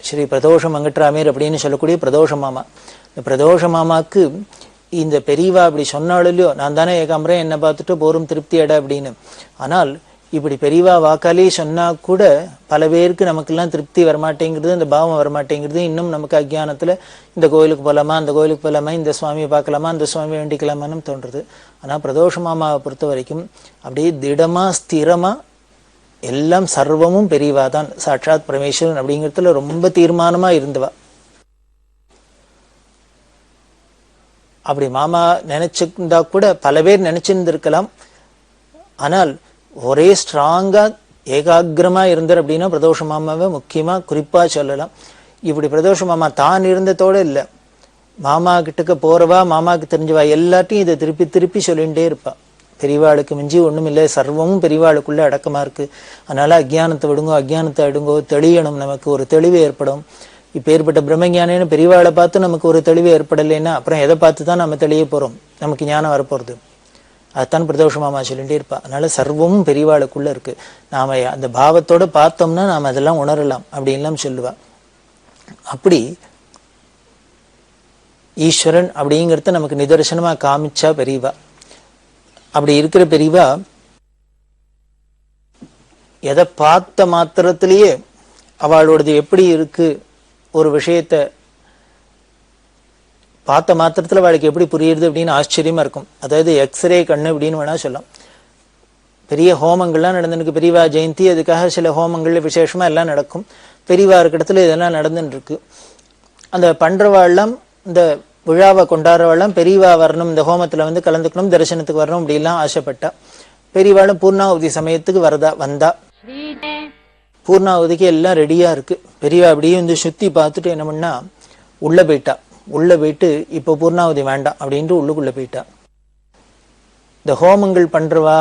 ஸ்ரீ பிரதோஷ மங்கட்ராமேர் அப்படின்னு சொல்லக்கூடிய பிரதோஷ மாமா. இந்த பிரதோஷ மாமாக்கு இந்த பெரியவா அப்படி சொன்னாலும் இல்லையோ, நான் தானே ஏகாம்பரம், என்னை பார்த்துட்டு போரும் திருப்தி அட அப்படின்னு. ஆனால் இப்படி பெரியவா வாக்காலே சொன்னா கூட பல பேருக்கு நமக்கெல்லாம் திருப்தி வரமாட்டேங்கிறது, இந்த பாவம் வரமாட்டேங்கிறது. இன்னும் நமக்கு அஜ்ஞானத்துல இந்த கோயிலுக்கு போகலாமா, அந்த கோயிலுக்கு போகலாமா, இந்த சுவாமியை பார்க்கலாமா, அந்த சுவாமியை வேண்டிக்கலாமான்னு தோன்றுறது. ஆனா பிரதோஷ மாமாவை பொறுத்த வரைக்கும் அப்படியே திடமா ஸ்திரமா எல்லாம் சர்வமும் பெரியவா தான், சாட்சாத் பரமேஸ்வரன் அப்படிங்கிறதுல ரொம்ப தீர்மானமா இருந்தவா. அப்படி மாமா நினைச்சிருந்தா கூட பல பேர் நினைச்சிருந்திருக்கலாம். ஆனால் ஒரே ஸ்ட்ராங்கா ஏகாகிரமா இருந்தார் அப்படின்னா பிரதோஷ மாமாவை முக்கியமா குறிப்பா சொல்லலாம். இப்படி பிரதோஷ மாமா தான் இருந்ததோட இல்லை, மாமா கிட்டக்க போறவா, மாமாவுக்கு தெரிஞ்சவா எல்லாத்தையும் இதை திருப்பி திருப்பி சொல்லிகிட்டே இருப்பா. பெரியவாளுக்கு மிஞ்சி ஒண்ணும் இல்லை, சர்வமும் பெரியவாளுக்குள்ள அடக்கமா இருக்கு. அதனால அஜ்ஞானத்தை விடுங்கோ, அஜ்ஞானத்தை அடுங்கோ, தெளியணும், நமக்கு ஒரு தெளிவு ஏற்படும். இப்ப ஏற்பட்ட பிரம்மஞானின்னு பெரியவாளை பார்த்து நமக்கு ஒரு தெளிவு ஏற்படலைன்னா அப்புறம் எதை பார்த்து தான் நம்ம தெளிய போறோம், நமக்கு ஞானம் வரப்போறது. அதுதான் பிரதோஷ மாமா சொல்லிட்டே இருப்பா. அதனால சர்வமும் பெரியவாளுக்குள்ள இருக்கு, நாம அந்த பாவத்தோட பார்த்தோம்னா நாம அதெல்லாம் உணரலாம் அப்படின்லாம் சொல்லுவா. அப்படி ஈஸ்வரன் அப்படிங்கிறத நமக்கு நிதர்சனமா காமிச்சா பெரியவா. அப்படி இருக்கிற பெரியவா எதை பார்த்த மாத்திரத்திலேயே அவளோடது எப்படி இருக்கு, ஒரு விஷயத்த பார்த்த மாத்திரத்துல அவளுக்கு எப்படி புரியுது அப்படின்னு ஆச்சரியமா இருக்கும். அதாவது எக்ஸ்ரே கண்ணு அப்படின்னு வேணா சொல்லலாம். பெரிய ஹோமங்கள்லாம் நடந்துருக்கு, பெரியவா ஜெயந்தி, அதுக்காக சில ஹோமங்கள் விசேஷமா எல்லாம் நடக்கும். பெரியவா இருக்க இடத்துல இதெல்லாம் நடந்துட்டு இருக்கு. அந்த பண்றவாள்லாம், இந்த விழாவை கொண்டாடுறவாள்லாம் பெரியவா வரணும், இந்த ஹோமத்துல வந்து கலந்துக்கணும், தரிசனத்துக்கு வரணும் அப்படிலாம் ஆசைப்பட்டா. பெரியவாளும் பூர்ணாவதி சமயத்துக்கு வந்தா. பூர்ணாவதிக்கு எல்லாம் ரெடியா இருக்கு. பெரியவா அப்படியே வந்து சுத்தி பார்த்துட்டு என்ன பண்ணா, உள்ள போயிட்டா. உள்ள போயிட்டு இப்போ பூர்ணாவதி வேண்டாம் அப்படின்ட்டு உள்ளுக்குள்ள போயிட்டா. இந்த ஹோமங்கள் பண்றவா,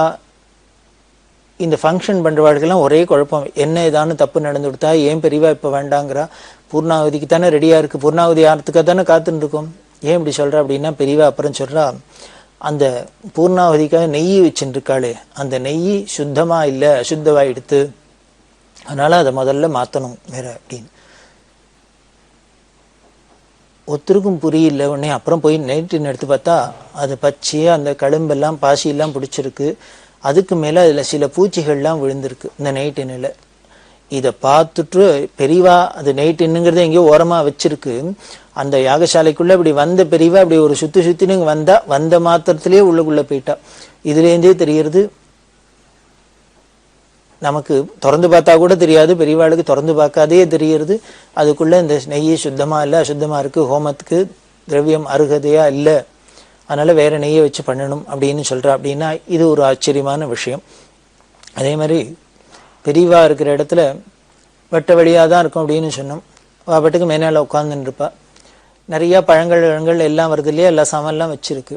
இந்த ஃபங்க்ஷன் பண்றவாளுக்கெல்லாம் ஒரே குழப்பம், என்ன ஏதானு தப்பு நடந்து கொடுத்தா, ஏன் பெரியவா இப்ப வேண்டாங்கிறா, பூர்ணாவதிக்கு தானே ரெடியா இருக்கு, பூர்ணாவதி ஆறதுக்காக தானே காத்துட்டு இருக்கோம், ஏன் இப்படி சொல்றா அப்படின்னா, பெரியவா அப்புறம் சொல்றா, அந்த பூர்ணாவதிக்காக நெய் வச்சுருக்காளே, அந்த நெய் சுத்தமா இல்லை, அசுத்தமாயிடுத்து, அதனால அதை முதல்ல மாற்றணும் வேற அப்படின்னு. ஒருத்தருக்கும் புரியல. உடனே அப்புறம் போய் நைட்டின் எடுத்து பார்த்தா அது பச்சையாக அந்த கழும்பெல்லாம் பாசியெல்லாம் பிடிச்சிருக்கு. அதுக்கு மேலே அதில் சில பூச்சிகள்லாம் விழுந்திருக்கு இந்த நைட்டினில். இதை பார்த்துட்டு பெரியவா அது நைட்டின்னுங்கிறத எங்கேயோ ஓரமாக வச்சிருக்கு. அந்த யாகசாலைக்குள்ளே அப்படி வந்த பெரியவா அப்படி ஒரு சுற்றினுங்க வந்த மாத்திரத்திலே உள்ளுக்குள்ளே போயிட்டா. இதுலேருந்தே தெரிகிறது, நமக்கு திறந்து பார்த்தா கூட தெரியாது, பெரியவாளுக்கு திறந்து பார்க்காதே தெரிகிறது அதுக்குள்ளே இந்த நெய் சுத்தமாக இல்லை, அசுத்தமாக இருக்குது, ஹோமத்துக்கு திரவியம் அருகதையா இல்லை, அதனால் வேற நெய்யை வச்சு பண்ணணும் அப்படின்னு சொல்கிறா. அப்படின்னா இது ஒரு ஆச்சரியமான விஷயம். அதே மாதிரி பெரியவா இருக்கிற இடத்துல வெட்ட வழியாக தான் இருக்கும் அப்படின்னு சொன்னோம். பாட்டுக்கு மேனால உட்காந்துன்னு இருப்பா. நிறையா பழங்கள் எல்லாம் வருது இல்லையா, எல்லா சாமான்லாம் வச்சிருக்கு.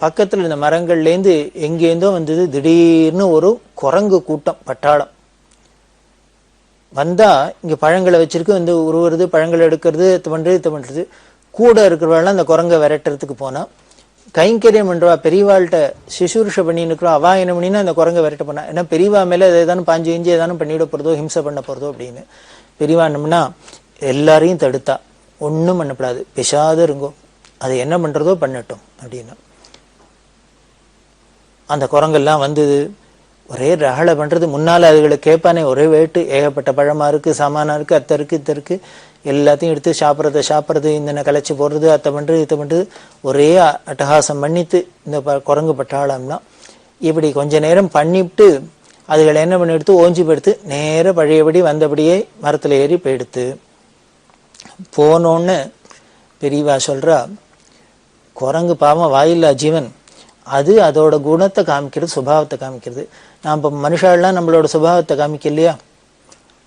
பக்கத்தில் இந்த மரங்கள்லேருந்து எங்கேருந்தோ வந்தது திடீர்னு ஒரு குரங்கு கூட்டம், பட்டாளம் வந்தா இங்கே பழங்களை வச்சிருக்கு, வந்து உருவுறது, பழங்களை எடுக்கிறது, இது பண்ணுறது. கூட இருக்கிறவாள்லாம் அந்த குரங்கை விரட்டுறதுக்கு போனால் கைங்கரியம் பண்ணுறவா பெரியவாள்கிட்ட சிசுருஷ பண்ணின்னு இருக்கிறோம். அவா என்ன பண்ணினா அந்த குரங்கை விரட்ட போனா. ஏன்னா பெரியவா மேலே ஏதானும் பாஞ்சு இஞ்சி ஏதானும் பண்ணிவிட போகிறதோ, ஹிம்சை பண்ண போகிறதோ அப்படின்னு. பெரியவா என்னம்னா எல்லாரையும் தடுத்தா, ஒன்றும் பண்ணப்படாது, பிசாத இருங்கோ, அது என்ன பண்ணுறதோ பண்ணட்டும் அப்படின்னா. அந்த குரங்கெல்லாம் வந்தது, ஒரே ரகலை பண்ணுறது. முன்னால் அதுகளை கேட்பானே, ஒரே வேட்டு, ஏகப்பட்ட பழமாக இருக்குது, சாமானாக இருக்குது, அத்தை இருக்குது, இத்தை இருக்குது, எல்லாத்தையும் எடுத்து சாப்பிட்றது, இந்த கலைச்சி போடுறது, அத்தை பண்ணுறது, இத்தை பண்ணுறது, ஒரே அட்டகாசம் பண்ணிட்டு இந்த குரங்கு பட்டாளம்னா. இப்படி கொஞ்ச நேரம் பண்ணிவிட்டு அதுகளை என்ன பண்ணி எடுத்து ஓஞ்சி போடுத்து நேர பழையபடி வந்தபடியே மரத்தில் ஏறி போயிடுத்து. போனோன்னு பெரியவா சொல்கிறா, குரங்கு பாவம் வாயில்லா ஜீவன், அது அதோட குணத்தை காமிக்கிறது, சுபாவத்தை காமிக்கிறது. நாம் இப்போ மனுஷாலாம் நம்மளோட சுபாவத்தை காமிக்கலையா?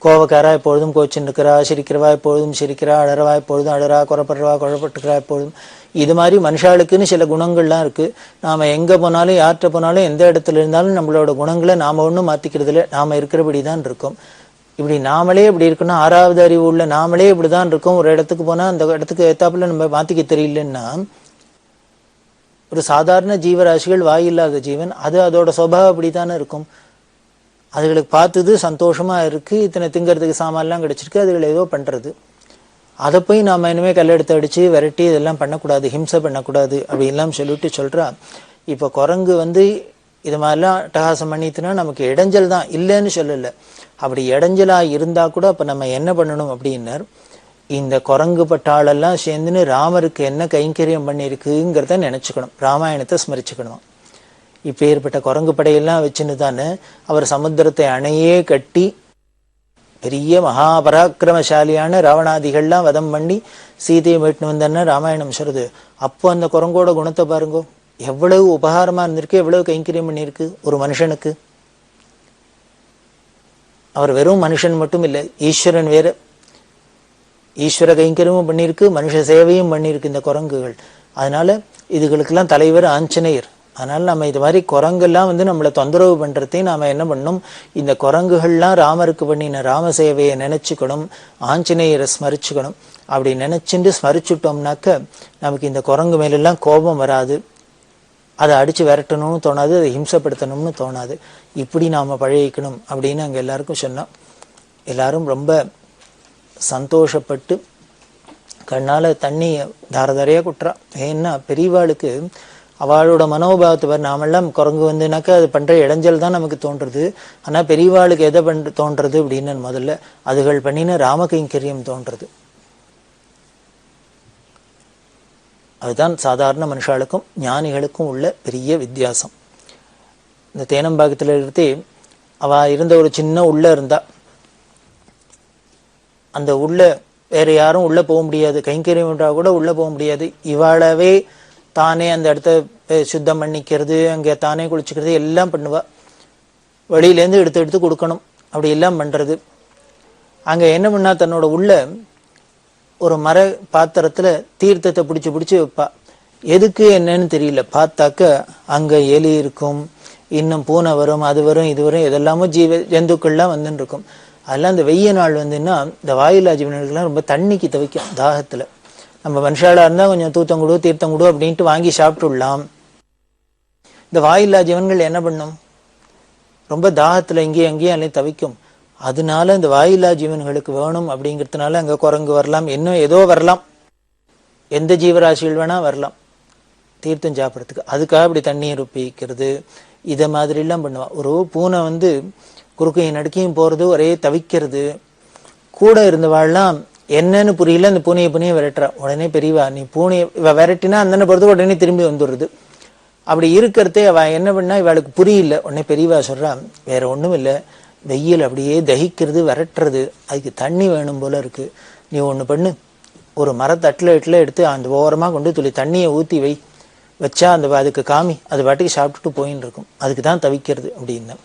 கோவக்காரா எப்பொழுதும் கோச்சின்னு இருக்கிறா, சிரிக்கிறவா எப்பொழுதும் சிரிக்கிறா, அழறவா எப்பொழுதும் அழறா, குறப்படுறவா குழப்பட்டுக்கிறா எப்பொழுதும். இது மாதிரி மனுஷாளுக்குன்னு சில குணங்கள்லாம் இருக்குது. நாம் எங்கே போனாலும் யார்கிட்ட போனாலும் எந்த இடத்துல இருந்தாலும் நம்மளோட குணங்களை நாம் ஒன்றும் மாற்றிக்கிறது இல்லை, நாம் இருக்கிறபடி தான் இருக்கோம். இப்படி நாமளே இப்படி இருக்கணும், 6வது அறிவு உள்ள நாமளே இப்படி தான் இருக்கோம். ஒரு இடத்துக்கு போனால் அந்த இடத்துக்கு ஏத்தாப்புல நம்ம மாற்றிக்க தெரியலன்னா, ஒரு சாதாரண ஜீவராசிகள், வாயில்லாத ஜீவன், அது அதோட சுபாவம் அப்படித்தானே இருக்கும். அதுகளுக்கு பார்த்தது சந்தோஷமாக இருக்குது, இத்தனை திங்கிறதுக்கு சாமான்லாம் கிடச்சிருக்கு, அதுகளை ஏதோ பண்ணுறது. அதை போய் நாம் இனிமேல் கல்லெடுத்து அடித்து விரட்டி இதெல்லாம் பண்ணக்கூடாது, ஹிம்சை பண்ணக்கூடாது அப்படின்லாம் சொல்லிட்டு சொல்கிறா. இப்போ குரங்கு வந்து இது மாதிரிலாம் அட்டகாசம் பண்ணிட்டுனா நமக்கு இடைஞ்சல் தான், இல்லைன்னு சொல்லலை. அப்படி இடைஞ்சலாக இருந்தால் கூட அப்போ நம்ம என்ன பண்ணணும் அப்படின்னார், இந்த குரங்கு பட்டாளெல்லாம் சேர்ந்துன்னு ராமருக்கு என்ன கைங்கரியம் பண்ணியிருக்குங்கிறத நினச்சிக்கணும், ராமாயணத்தை ஸ்மரிச்சுக்கணும். இப்போ ஏற்பட்ட குரங்கு படையெல்லாம் வச்சுன்னு தானே அவர் சமுத்திரத்தை அணையே கட்டி பெரிய மகாபராக்கிரமசாலியான ராவணாதிகள்லாம் வதம் பண்ணி சீதையை மீட்டுன்னு வந்தானே ராமாயணம் சொல்றது. அப்போ அந்த குரங்கோட குணத்தை பாருங்கோ, எவ்வளவு உபகாரமாக இருந்திருக்கு, எவ்வளவு கைங்கரியம் பண்ணியிருக்கு ஒரு மனுஷனுக்கு. அவர் வெறும் மனுஷன் மட்டும் இல்லை, ஈஸ்வரன் வேற. ஈஸ்வர கைங்கரியமும் பண்ணியிருக்கு, மனுஷ சேவையும் பண்ணியிருக்கு இந்த குரங்குகள். அதனால இதுகளுக்கெல்லாம் தலைவர் ஆஞ்சநேயர். அதனால நம்ம இது மாதிரி குரங்கெல்லாம் வந்து நம்மளை தொந்தரவு பண்ணுறதையும் நாம் என்ன பண்ணணும், இந்த குரங்குகள்லாம் ராமருக்கு பண்ணின ராம சேவையை நினச்சிக்கணும், ஆஞ்சநேயரை ஸ்மரிச்சுக்கணும். அப்படி நினச்சிட்டு ஸ்மரிச்சுட்டோம்னாக்க நமக்கு இந்த குரங்கு மேலெல்லாம் கோபம் வராது, அதை அடித்து விரட்டணும்னு தோணாது, அதை ஹிம்சப்படுத்தணும்னு தோணாது. இப்படி நாம் பழகிக்கணும் அப்படின்னு அங்கே எல்லாருக்கும் சொன்னோம். எல்லாரும் ரொம்ப சந்தோஷப்பட்டு கண்ணால் தண்ணி தாரதாரையாக குட்டுறா. ஏன்னா பெரியவாளுக்கு அவளோட மனோபாவத்தை நாமெல்லாம் குரங்கு வந்துனாக்கா அது பண்ணுற இடைஞ்சல் தான் நமக்கு தோன்றுறது. ஆனால் பெரியவாளுக்கு எதை தோன்றுறது அப்படின்னு முதல்ல அதுகள் பண்ணின ராமகைங்கரியம் தோன்றுறது. அதுதான் சாதாரண மனுஷாளுக்கும் ஞானிகளுக்கும் உள்ள பெரிய வித்தியாசம். இந்த தேனம்பாக்கத்தில் எடுத்து அவள் இருந்த ஒரு சின்ன உள்ள இருந்தா, அந்த உள்ள வேற யாரும் உள்ள போக முடியாது, கைங்கரியம் என்றா கூட உள்ள போக முடியாது. இவாளவே தானே அந்த இடத்த சுத்தம் பண்ணிக்கிறது, அங்கே தானே குளிச்சுக்கிறது எல்லாம் பண்ணுவா. வெளியிலேருந்து எடுத்து கொடுக்கணும், அப்படி எல்லாம் பண்ணுறது. அங்கே என்ன பண்ணா, தன்னோட உள்ள ஒரு மர பாத்திரத்தில் தீர்த்தத்தை பிடிச்சி வைப்பா. எதுக்கு என்னன்னு தெரியல. பார்த்தாக்க அங்கே எலி இருக்கும், இன்னும் பூனை வரும், அது வரும், இது வரும், இதெல்லாமோ ஜந்துக்கள்லாம் வந்துன்னு இருக்கும். அதெல்லாம் இந்த வெய்ய நாள் வந்துன்னா இந்த வாயிலா ஜீவனர்கள்லாம் ரொம்ப தண்ணிக்கு தவிக்கும் தாகத்தில். நம்ம மனுஷாலாக இருந்தால் கொஞ்சம் தூத்தங்குடு தீர்த்தங்குடு அப்படின்ட்டு வாங்கி சாப்பிட்டுடலாம். இந்த வாயில்லா ஜீவன்கள் என்ன பண்ணும்? ரொம்ப தாகத்துல இங்கேயும் அங்கேயும் அல்ல தவிக்கும். அதனால இந்த வாயில்லா ஜீவன்களுக்கு வேணும் அப்படிங்கிறதுனால அங்க குரங்கு வரலாம், இன்னும் ஏதோ வரலாம், எந்த ஜீவராசிகள் வேணா வரலாம் தீர்த்தம் சாப்பிட்றதுக்கு. அதுக்காக இப்படி தண்ணீர் உப்பிக்கிறது, இதை மாதிரி எல்லாம் பண்ணுவா. ஒரு பூனை குறுக்கையும் நடுக்கையும் போறது, ஒரே தவிக்கிறது. கூட இருந்தவாள்லாம் என்னன்னு புரியல, அந்த பூனையை விரட்டுறா. உடனே பெரியவா, நீ பூனையை விரட்டினா அந்த போறது உடனே திரும்பி வந்துடுறது. அப்படி இருக்கிறதே அவ என்ன பண்ணா இவளுக்கு புரியல. உடனே பெரியவா சொல்றா, வேற ஒண்ணும் இல்லை, வெயில் அப்படியே தகிக்கிறது, விரட்டுறது, அதுக்கு தண்ணி வேணும் போல இருக்கு. நீ ஒண்ணு பண்ணு, ஒரு மரத்தட்டில் எடுத்து அந்த ஓரமா கொண்டு துளி தண்ணியை ஊத்தி வச்சா அதுக்கு காமி, அது பாட்டுக்கு சாப்பிட்டுட்டு போயின்னு இருக்கும், அதுக்கு தான் தவிக்கிறது அப்படின்னு.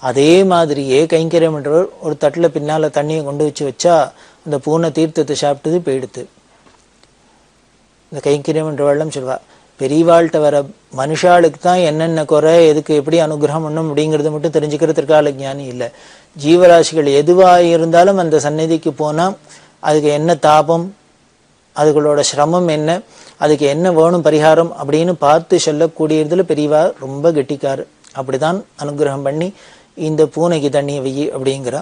அதே மாதிரியே கைங்கரியம் பண்றவர் ஒரு தட்டுல பின்னால தண்ணியை கொண்டு வச்சா அந்த பூனை தீர்த்தத்தை சாப்பிட்டது போயிடுத்து. இந்த கைங்கரியம் பண்றவாள்லாம் சொல்வா, பெரியவாள்கிட்ட வர மனுஷாளுக்கு தான் என்னென்ன குறை, எதுக்கு எப்படி அனுகிரகம் பண்ணும் அப்படிங்கறத மட்டும் தெரிஞ்சுக்கிறதுக்கால ஞானி இல்லை. ஜீவராசிகள் எதுவா இருந்தாலும் அந்த சந்நிதிக்கு போனா அதுக்கு என்ன தாபம், அதுகளோட சிரமம் என்ன, அதுக்கு என்ன வேணும் பரிகாரம் அப்படின்னு பார்த்து சொல்லக்கூடியதுல பெரியவா ரொம்ப கெட்டிக்காரு. அப்படிதான் அனுகிரகம் பண்ணி இந்த பூனைக்கு தண்ணியை வெயி அப்படிங்கிறா.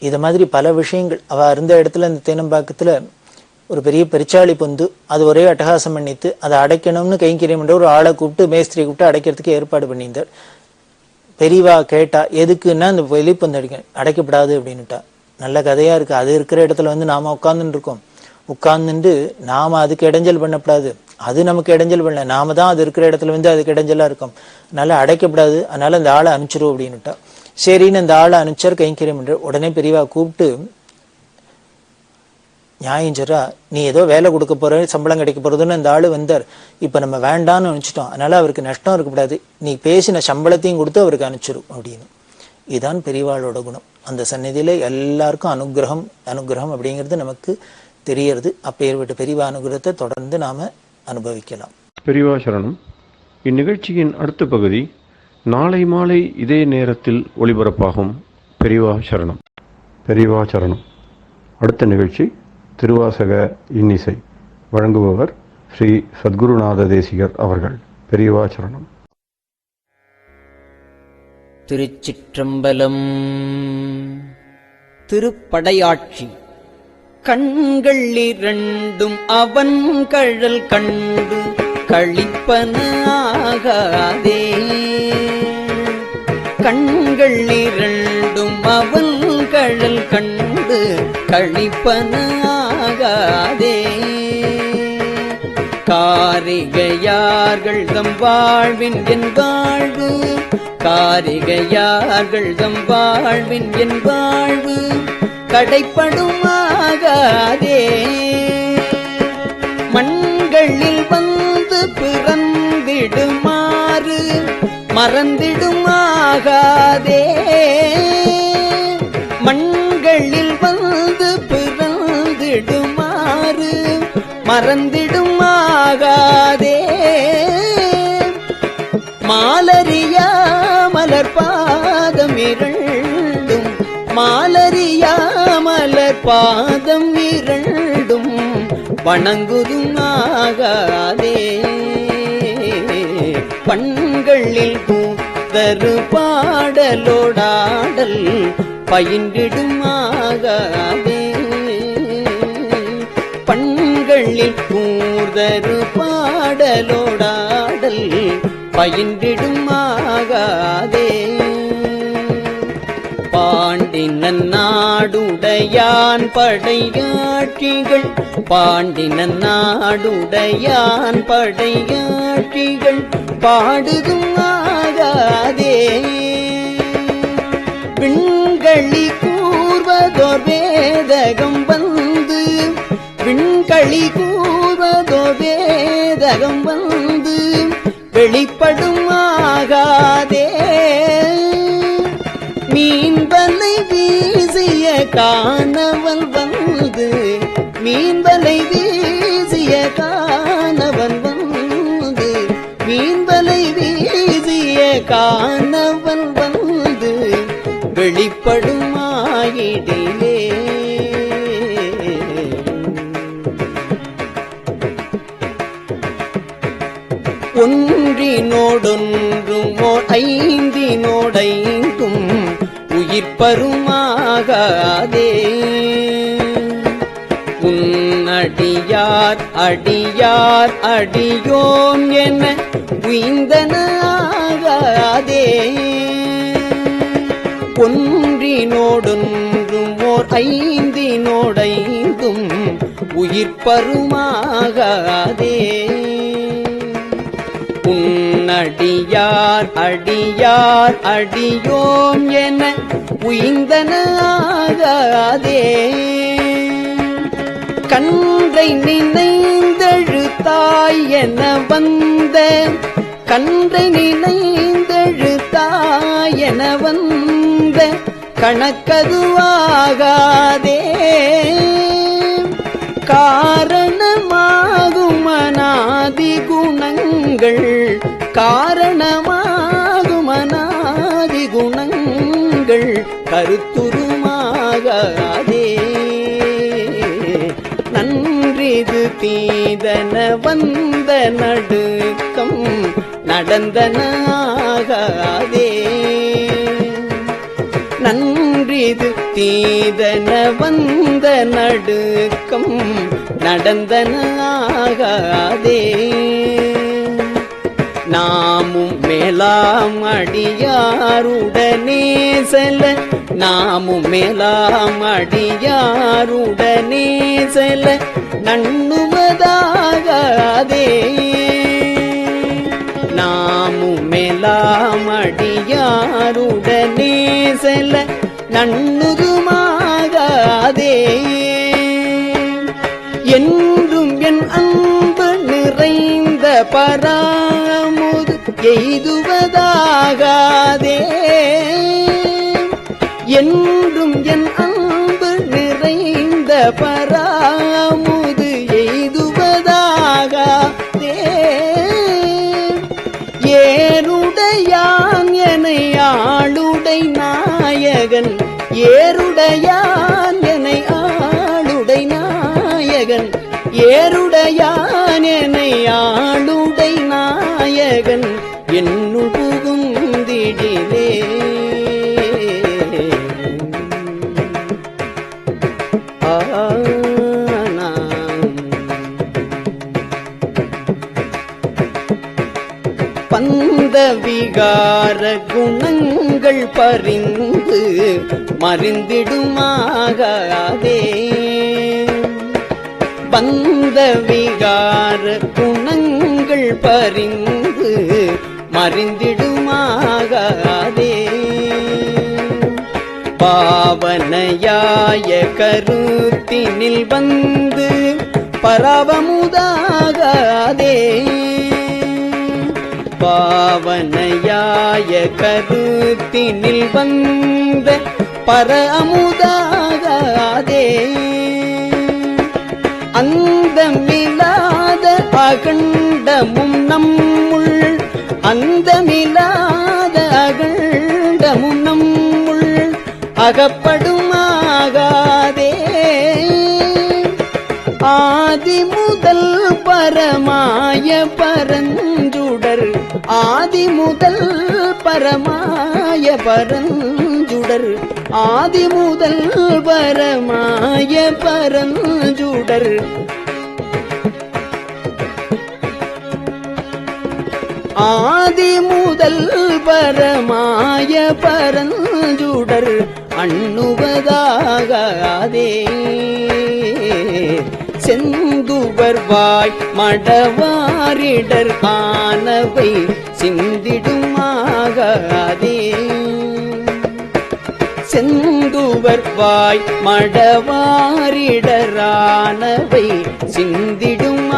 இது மாதிரி பல விஷயங்கள். அவ இருந்த இடத்துல இந்த தேனம்பாக்கத்துல ஒரு பெரிய பெருச்சாளி பொந்து, அது ஒரே அட்டகாசம் பண்ணிட்டு அதை அடைக்கணும்னு கைங்கரியம் ஒரு ஆளை கூப்பிட்டு, மேஸ்திரியை கூப்பிட்டு அடைக்கிறதுக்கு ஏற்பாடு பண்ணியிருந்தார். பெரியவா கேட்டா, எதுக்குன்னா அந்த வெளிப்பந்து அடைக்கப்படாது அப்படின்னுட்டா. நல்ல கதையா இருக்கு. அது இருக்கிற இடத்துல நாம உட்கார்ந்துட்டு இருக்கோம், உட்கார்ந்துட்டு நாம அதுக்கு இடைஞ்சல் பண்ணக்கூடாது, அது நமக்கு இடைஞ்சல் பண்ணல, நாம தான் அது இருக்கிற இடத்துல அதுக்கு இடைஞ்சலா இருக்கும், அதனால அடைக்கப்படாது, அதனால அந்த ஆளை அனுப்பிச்சிரும் அப்படின்னுட்டா. சரின்னு அந்த ஆளை அனுப்பிச்சார் கைங்கரியம் பண்ற. உடனே பெரியவா கூப்பிட்டு நியாயம் சொல்றா, நீ ஏதோ வேலை கொடுக்க போற, சம்பளம் கிடைக்க போறதுன்னு அந்த ஆளு வந்தார். இப்ப நம்ம வேண்டான்னு அனுப்பிச்சிட்டோம், அதனால அவருக்கு நஷ்டம் இருக்கக்கூடாது, நீ பேசின சம்பளத்தையும் கொடுத்து அவருக்கு அனுப்பிச்சிரும் அப்படின்னு. இதுதான் பெரியவாளோட குணம். அந்த சந்நிதியில எல்லாருக்கும் அனுகிரகம் அப்படிங்கிறது நமக்கு தெரியறது. அப்பேற்பட்ட பெரியவா அனுகிரகத்தை தொடர்ந்து நாம அனுபவிக்கலாம். பெரியவா சரணம். இந்நிகழ்ச்சியின் அடுத்த பகுதி நாளை மாலை இதே நேரத்தில் ஒளிபரப்பாகும். பெரியவா சரணம். பெரியவா சரணம். அடுத்த நிகழ்ச்சி திருவாசக இன்னிசை. வழங்குபவர் ஸ்ரீ சத்குருநாத தேசிகர் அவர்கள். பெரியவா சரணம். திருச்சிற்றம்பலம். திருப்படையாட்சி. கண்கள் இரண்டும் அவன் கழல் கண்டு களிப்பன ஆகாதே, கண்கள் இரண்டும் அவன் கழல் கண்டு களிப்பன ஆகாதே, காரிகையார்கள் தம் வாழ்வின் என் வாழ்வு, காரிகையார்கள் தம் வாழ்வின் என் வாழ்வு கடைப்படுமாகாதே, மண்களில் வந்து பிறந்திடுமாறு மறந்திடுமாகாதே, மண்களில் வந்து பிறந்திடுமாறு மறந்திடுமாகாதே, மாலரியா மலர் பாதம் இரண்டும், மாலரியா மலர் பாதம் இரண்டும் வணங்குதுமாகாதே, பண்களில் கூத்தரு பாடலோடாடல் பயின்றிடுமாகாதே, பண்களில் கூர்தரு பாடலோடாடல் பயின்றிடுமாகாதே, பாண்டினன் நாடுடையான் படையாட்சிகள், பாண்டினன் நாடுடையான் படையாட்சிகள் பாடுதுமாகாதே, விண்களி கூர்வதோர் வேதகம் வந்து, விண்களி கூர்வதோர் வேதகம் வந்து வெளிப்படுமாகாதே, மீன்வலை வீசிய காணவன் வந்து, மீன்வலை வீசிய காணவன் வந்து, மீன்வலை வீசிய காணவன் வந்து வெளிப்படுமாயிடிலே, ஒன்றினோடொன்றும் ஓர் ஐந்தினோடைந்தும் உயிர்ப்பருமாகாதே. உன்னடியார் அடியார் அடியோம் என உய்ந்தனாகாதே. ஒன்றினோடொன்றும் ஓர் ஐந்தினோடைந்தும் உயிர்ப்பருமாகாதே. உன்னடியார் அடியார் அடியோம் என உய்ந்தனாகாதே. கன்றை நினைந்தெழுத்தாய் என வந்த கன்றை நினைந்தெழுத்தாய் என வந்த கணக்கதுவாகாதே. காரணமாகும் அநாதி குணங்கள் காரணமாகும் அநாதி குணங்கள் கருத்துருமாகாதே. நன்றிது தீதன வந்த நடுக்கம் நடந்தனாகாதே. நன்றிது தீதன வந்த நடுக்கம் நடந்தனாகாதே. நாமும் மேலாம் அடியாருடனே செல்ல நாமும் மேலாம் அடியாருடனே செல்ல நண்ணுவதாகாதே. நாமும் மேலாம் அடியாருடனே செல்ல நண்ணுதுமாகாதே. என்றும் என் அன்பு நிறைந்த பராமுது எய்துவதாகாதே. என்றும் என் அன்பு நிறைந்த பராமுது எய்துவதாகாதே. ஏருடையான் என ஆளுடை நாயகன் ஏருடையான் என ஆளுடை நாயகன் ஏருடையான் என ஆளுடை நாயகன் என்னுள் புகுந்திடிலே. பந்த விகார குணங்கள் பறிந்து மறிந்திடுமாகாதே. பந்த விகார குணங்கள் பறிந்து மறிந்திடுமாகாதே. பாவனையாய கருத்தினில் வந்து பரவமுதாகாதே. பாவனையாய கருத்தினில் வந்த பரமுதாகாதே. அந்தமில்லாத அகண்டமும் நம்முள் அந்தமில்லாத அகண்டமும் நம்முள் அகப்படுமாகாதே. ஆதி முதல் பரமாய பரஞ்சுடர் ஆதி முதல் பரமாய பரஞ்சுடர் ஆதி முதல் பரமாய பரஞ்சுடர் ஆதி முதல் பரமாய பரஞ்சுடர் அண்ணுவதாகாதே. செந்துவர் வாய் மடவாரிடர் ஆனவை சிந்திடுமாகாதே. செந்துவர் வாய் மடவாரிடரானவை சிந்திடுமாகாதே.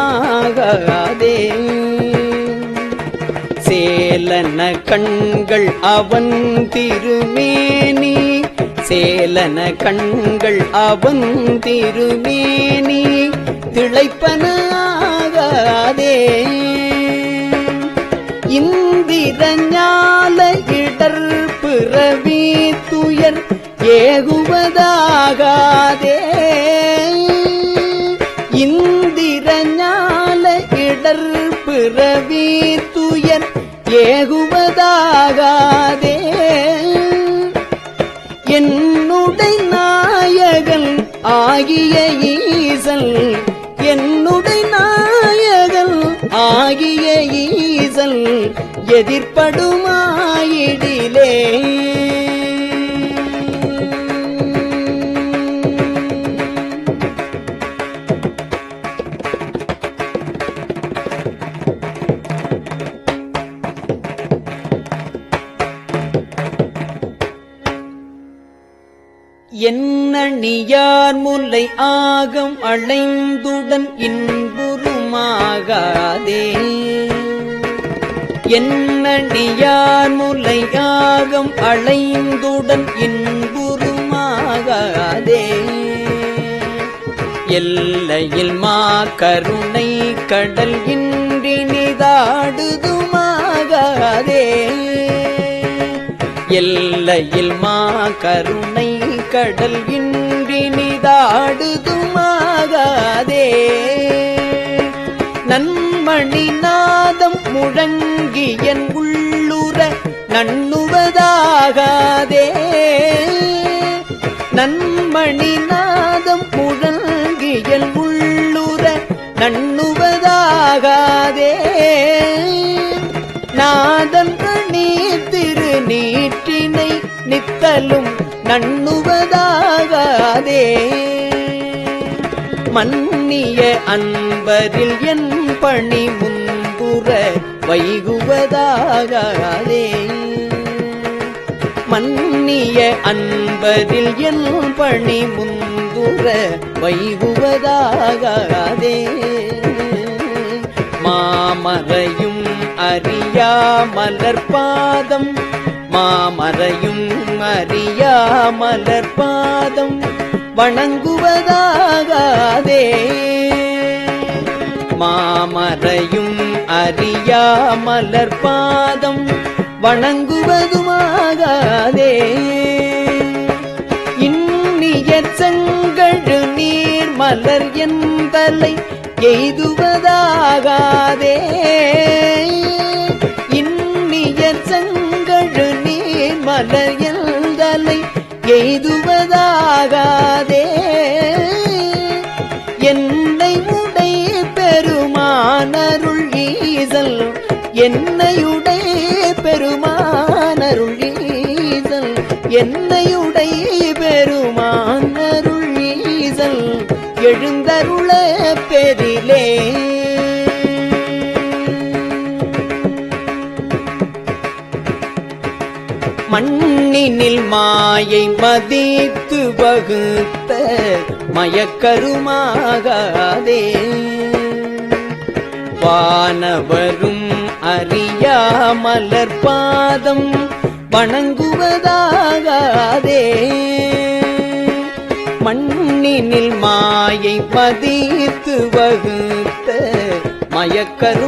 சேலன கண்கள் அவன் திருமேனி சேலன கண்கள் அவன் திருமேனி திளைப்பனாகாதே. இந்திரஞால இடர் பிறவி துயர் ஏகுவதாகாதே. இந்திரஞால இடர் பிறவி ஆகிய ஈசல் என்னுடை நாயகன் ஆகிய ஈசல் எதிர்ப்படுமாயிடிலே எண்ணணியார் முல்லை ஆகம் அளைந்துடன் இன்புறுமாகாதே எண்ணணியார் முல்லை ஆகம் அளைந்துடன் இன்புறுமாகாதே எல்லையில் மா கருணை கடல் இன்றினிதாடுதுமாகாதே எல்லையில் மா கருணை கடல் இன்றினிதாடுதுமாகாதே நன்மணி நாதம் முழங்கி என் உள்ளுற நண்ணுவதாகாதே நன்மணி நாதம் முழங்கி என் உள்ளுற நண்ணுவதாகாதே நாதன் நீ திரு நீற்றினை நித்தலும் நண்ணுவதாகாதே மன்னிய அன்பரில் என் பணி முன்புற வைகுவதாகாதே மன்னிய அன்பரில் என் பணி முன்புற வைகுவதாகாதே மாமரையும் அறியா மலர்பாதம் மாமரையும் அறியா மலர்பாதம் வணங்குவதாகாதே மாமரையும் அறியா மலர்பாதம் வணங்குவதுமாகாதே இன்னிய செங்கழு நீர் மலர் என்பலை எய்துவதாகாதே இன்னிய செங்கழு நீர் மலர் என்பலை எய்துவதாகாதே என்னை உடை பெருமானருள் ஈசல் என்னையுடை பெருமானருள் ஈசல் என்னையுடை பெருமானருள் ஈசல் எழுந்தருள பெரிலே மண்ணினில் மாயை மதித்து வகுத்த மயக்கருமாகாதே வானவரும் அறியா மலர்பாதம் வணங்குவதாகாதே மண்ணினில் மாயை மதித்து வகுத்த மயக்கருமாகாதே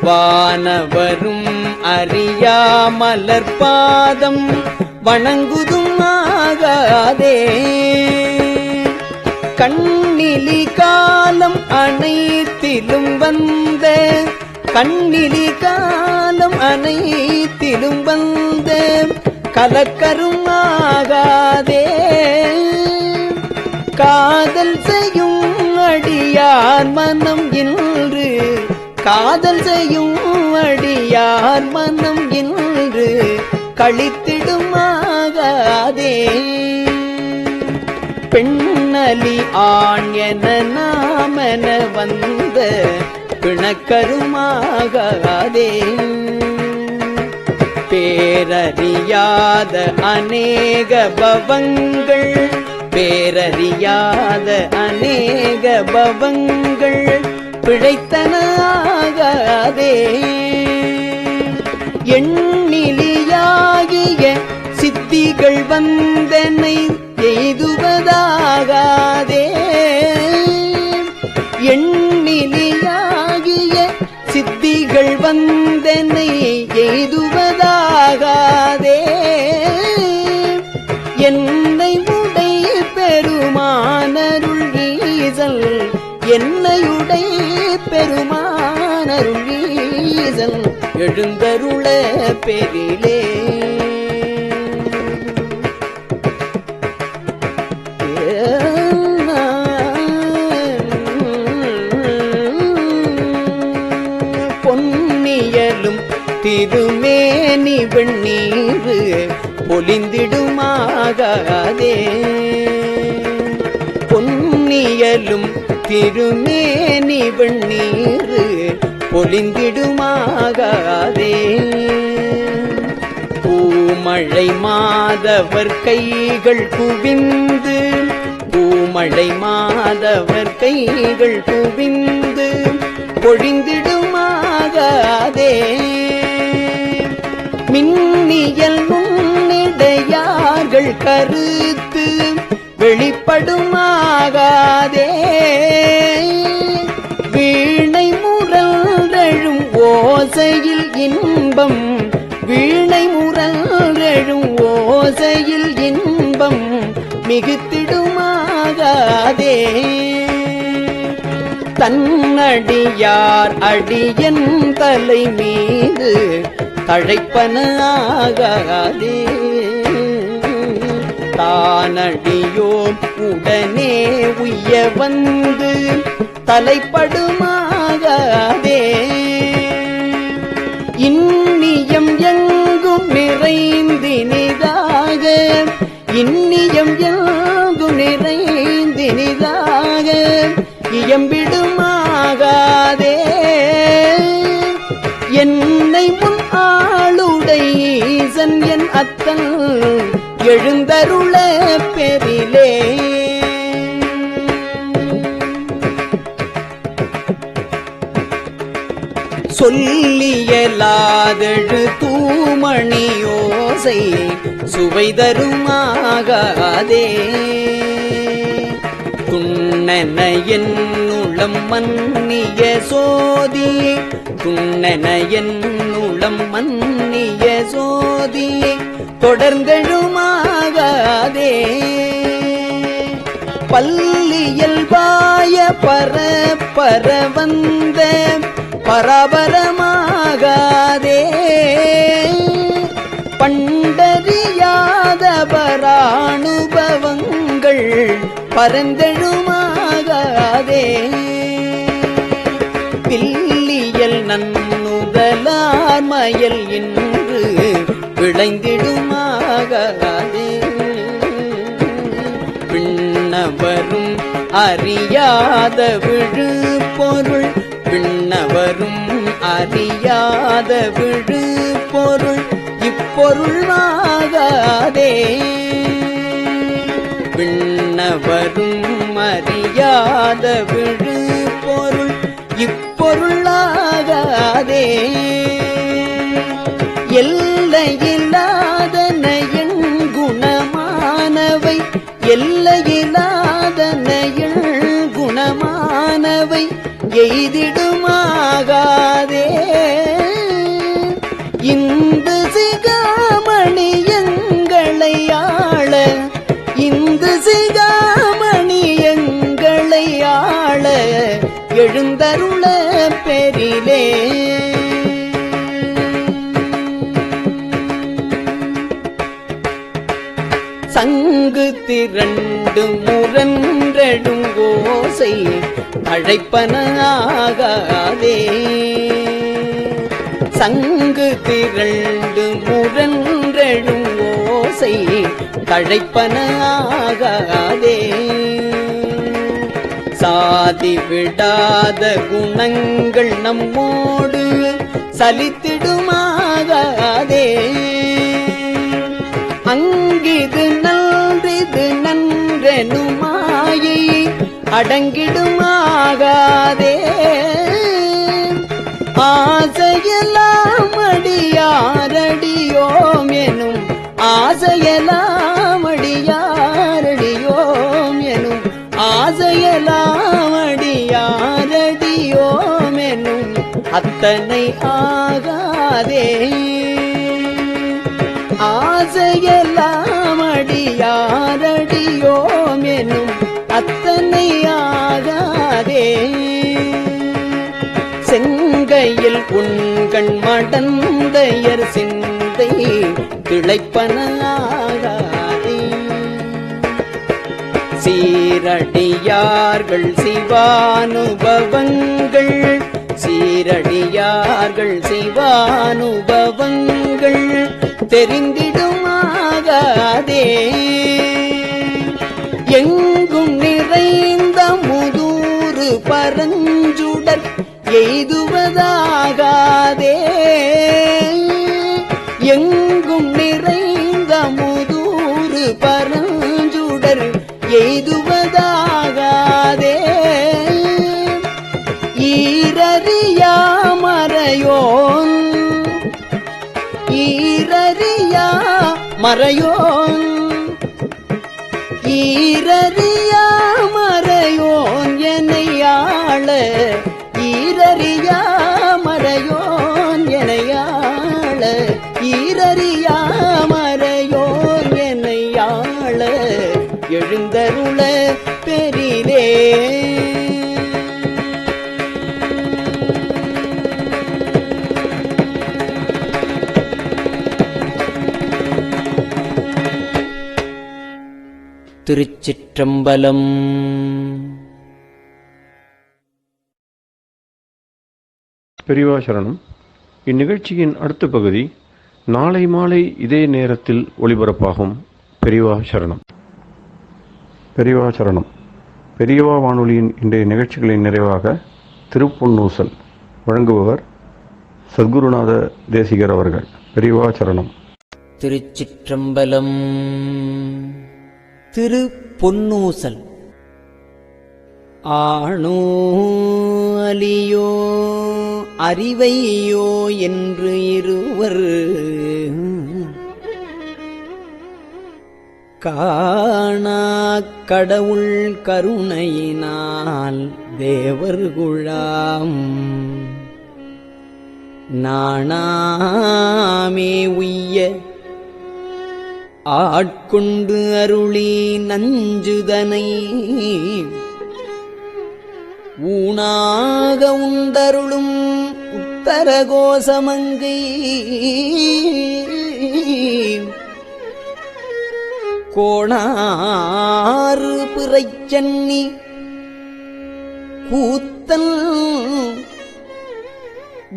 வானவரும் அறியா மலர்பாதம் வணங்குதுமாகாதே கண்ணிலி காலம் அனைத்திலும் வந்த கண்ணிலி காலம் அனைத்திலும் வந்த கலக்கருமாகாதே காதல் செய்யும் அடியார் மனம் இன்று காதல் செய்யும் அடியார் மனம் இன்று களித்திடுமாகாதே பெண்ணலி ஆண் என நாமென வந்த பிணக்கருமாகாதே பேரறியாத அநேக பவங்கள் பேரறியாத அநேக பவங்கள் பிழைத்தனாகாதே எண்ணிலியாகிய சித்திகள் வந்தனை எய்துவதாகாதே எண்ணிலியாகிய சித்திகள் வந்தனை எய்துவதாகாதே என்னை உடை பெருமானருள் ஈசல் என்னையுடை பெருமானருள் ஈசல் எழுந்தருள பெரிலே வெண்ணீரு பொலிந்திடுமாகாதே. பொன்னியலும் திருமேனி வெண்ணீரு பொலிந்திடுமாகாதே. பூமழை மாதவர் கைகள் குவிந்து பூமழை மாதவர் கைகள் குவிந்து பொழிந்திடுமாகாதே. மின்னியல் முன்னிடையார்கள் கருத்து வெளிப்படுமாகாதே. வீணை முரல்களும் ஓசையில் இன்பம் வீணை முரல்களும் ஓசையில் இன்பம் மிகுத்திடுமாகாதே. தன்னடியார் அடியன் தலை மீது தழைப்பனாகாதே. தானடியோம் உடனே உய்ய வந்து தலைப்படுமாகாதே. இன்னியம் எங்கும் நிறைந்தினிதாக இன்னியம் எங்கும் நிறைந்தினிதாக இயம்பிடுமாகாதே. என்னை முன் ஆளுடை ஈசன் என் அத்தன் எழுந்தருள பெரிலே. சொல்லியலாதெழு தூமணியோசை சுவை தருமாகாதே. துண்ணென என்னுளம் மன்னிய சோதி துண்ணென என்னுளம் மன்னிய சோதி தொடர்ந்தெழுமாகாதே. பல்லியல் வாய பர வந்த பரபரமாகாதே. பண்டறியாத பரானுபவங்கள் பரந்தெழுமாகாதே. பில்லியல் நன்னுதலார் மயல் இன்று விளைந்திடுமாகாதே. விண்ணவரும் அறியாத விழு பொருள் விண்ணவரும் அறியாத விழு பொருள் இப்பொருளாகாதே. விண்ணவரும் அறியாத விழு பொருள் இப்பொருளாகாதே. எல்லையில்லாதன என் குணமானவை எல்லையில்லாதன என் குணமானவை எய்திடுமாகாதே. இந்த சிகாமணி எங்களை ஆள இந்த சிகாமணி எங்களை ஆள எழுந்தருள பெரிலே. சங்கு திரண்டு முரன்றெடும் ஓசை அழைப்பனாகாதே. சங்கு திரண்டு முரன்றெடும் ஓசை தழைப்பனாகாதே. சாதி விடாத குணங்கள் நம்மோடு சலித்திடுமாகாதே. அங்கிது நன்றிது நன்றெனுமாயை அடங்கிடுமாகாதே. ஆசையெல்லாம் அடியாரடியோம் எனும் ஆசையெல்லாம் அடியாரடியோம் எனும் ஆசையெல்லாம் அடியாரடியோம் எனும் அத்தனை ஆகாதே. ஆசையெல்லாம் அடியாரடியோம் எனும் அத்தனை ஆகாதே. செங்கையில் உண்கண் மடந்தையர் சிந்தை திளைப்பனாகாதே. சீரடியார்கள் சிவானுபவங்கள் சீரடியார்கள் சிவானுபவங்கள் தெரிந்திடுமாகாதே. எங்கும் நிறைந்த முதூறு பரஞ்சுடர் எய்துவதாகாதே. எங்கும் நிறைந்த முதூறு பரஞ்சுடர் எய்துவதாகாதே. ஈரறியா மறையோன் ஈரறியா மறையோன் ஈரறியா மறையோன் எனையாள ஈரறியா மறையோன் எனையாள ஈரறியா மறையோன் எனையாள எழுந்தருள பெரிலே. திருச்சிற்றம்பலம். பெரியவா சரணம். இந்நிகழ்ச்சியின் அடுத்த பகுதி நாளை மாலை இதே நேரத்தில் ஒளிபரப்பாகும். பெரியவா சரணம். பெரியவா சரணம். பெரியவா வானொலியின் இன்றைய நிகழ்ச்சிகளின் நிறைவாக திருப்பொன்னூசல் வழங்குபவர் சத்குருநாத தேசிகர் அவர்கள். பெரியவா சரணம். திருச்சிற்றம்பலம். திரு பொன்னூசல். ஆணோ அலியோ அறிவையோ என்று இருவர் காணா கடவுள் கருணையினால் தேவர்குழாம் நாணாமே உய்ய ஆட்கொண்டு அருளி நஞ்சுதனை ஊனாக உண்டருளும் உத்தரகோசமங்கை கோணாறு பிறைச்சன்னி கூத்தன்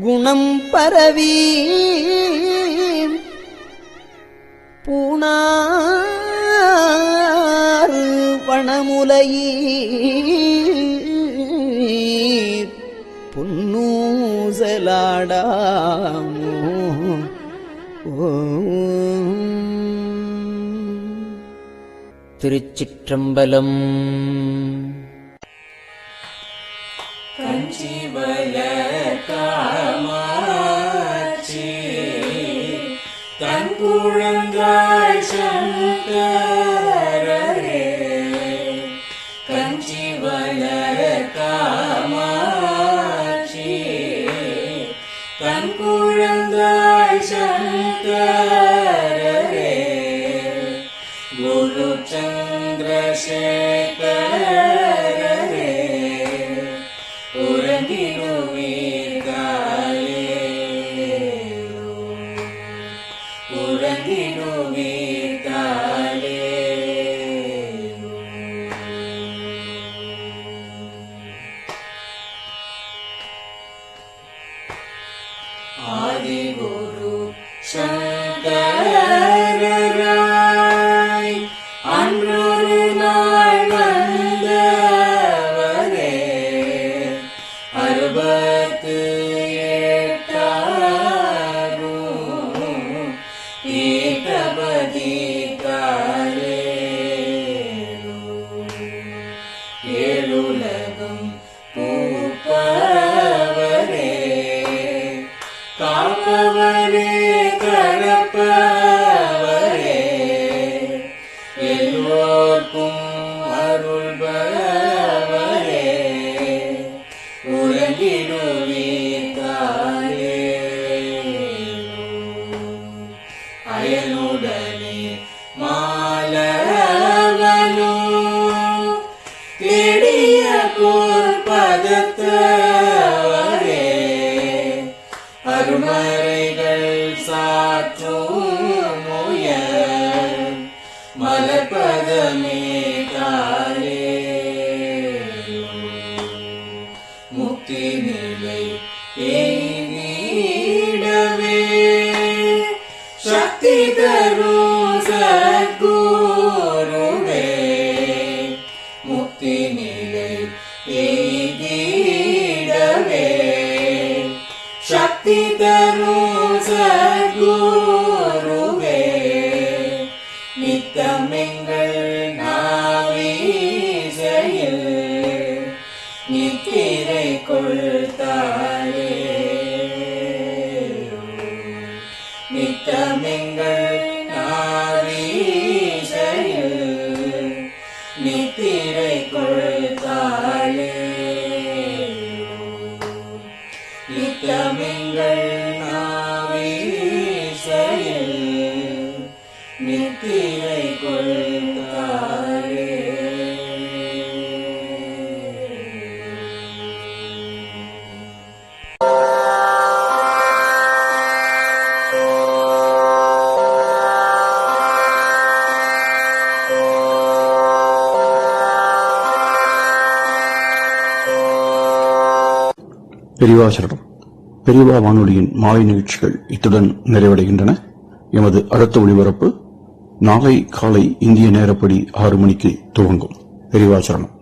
குணம் பரவி பூணாறு வனமுலையீர் பொன்னூசலாடாமோ. திருச்சிற்றம்பலம். கஞ்சிவல காமாட்சி தன் குழந்தாய் சங்கரரே. கஞ்சிவல காமாட்சி தன் குழந்தாய் சங்கரரே. குரு சந்திரசேகரரே உறங்கிடுவீர்களே உறங்கிடுவீர்களே. ஆதிகுரு சங்கரராய் அன்றொரு நாள் வந்தவரே. 68 பீட்டபதி காலே. ஏழுலகம் பூப்பவரே காப்பவரே கடப்பவரே. எல்லோர்க்கும் அருள்பவரே உறங்கிடுவீர்களே. அயனுடனே மாலவனோ தேடிய பொற்பதத்தவரே. அருமறைகள் சாற்றும் முயல் மலர்பதமே காலே. முக்தி நிலை எய்திடவே சக்தி நித்தமெங்கள் நாவீசையில் நித்திரை கொள்தாளே. நித்தமெங்கள் நாவீசையில் நித்திரை கொள்தாளே. நித்தமெங்கள் நாவீசையில் நித்திரை கொள்தாளே. பெரியவா சரணம். பெரியவா வானொலியின் மாலை நிகழ்ச்சிகள் இத்துடன் நிறைவடைகின்றன. எமது அடுத்த ஒளிபரப்பு நாளை காலை இந்திய நேரப்படி 6 மணிக்கு துவங்கும். பெரியவா சரணம்.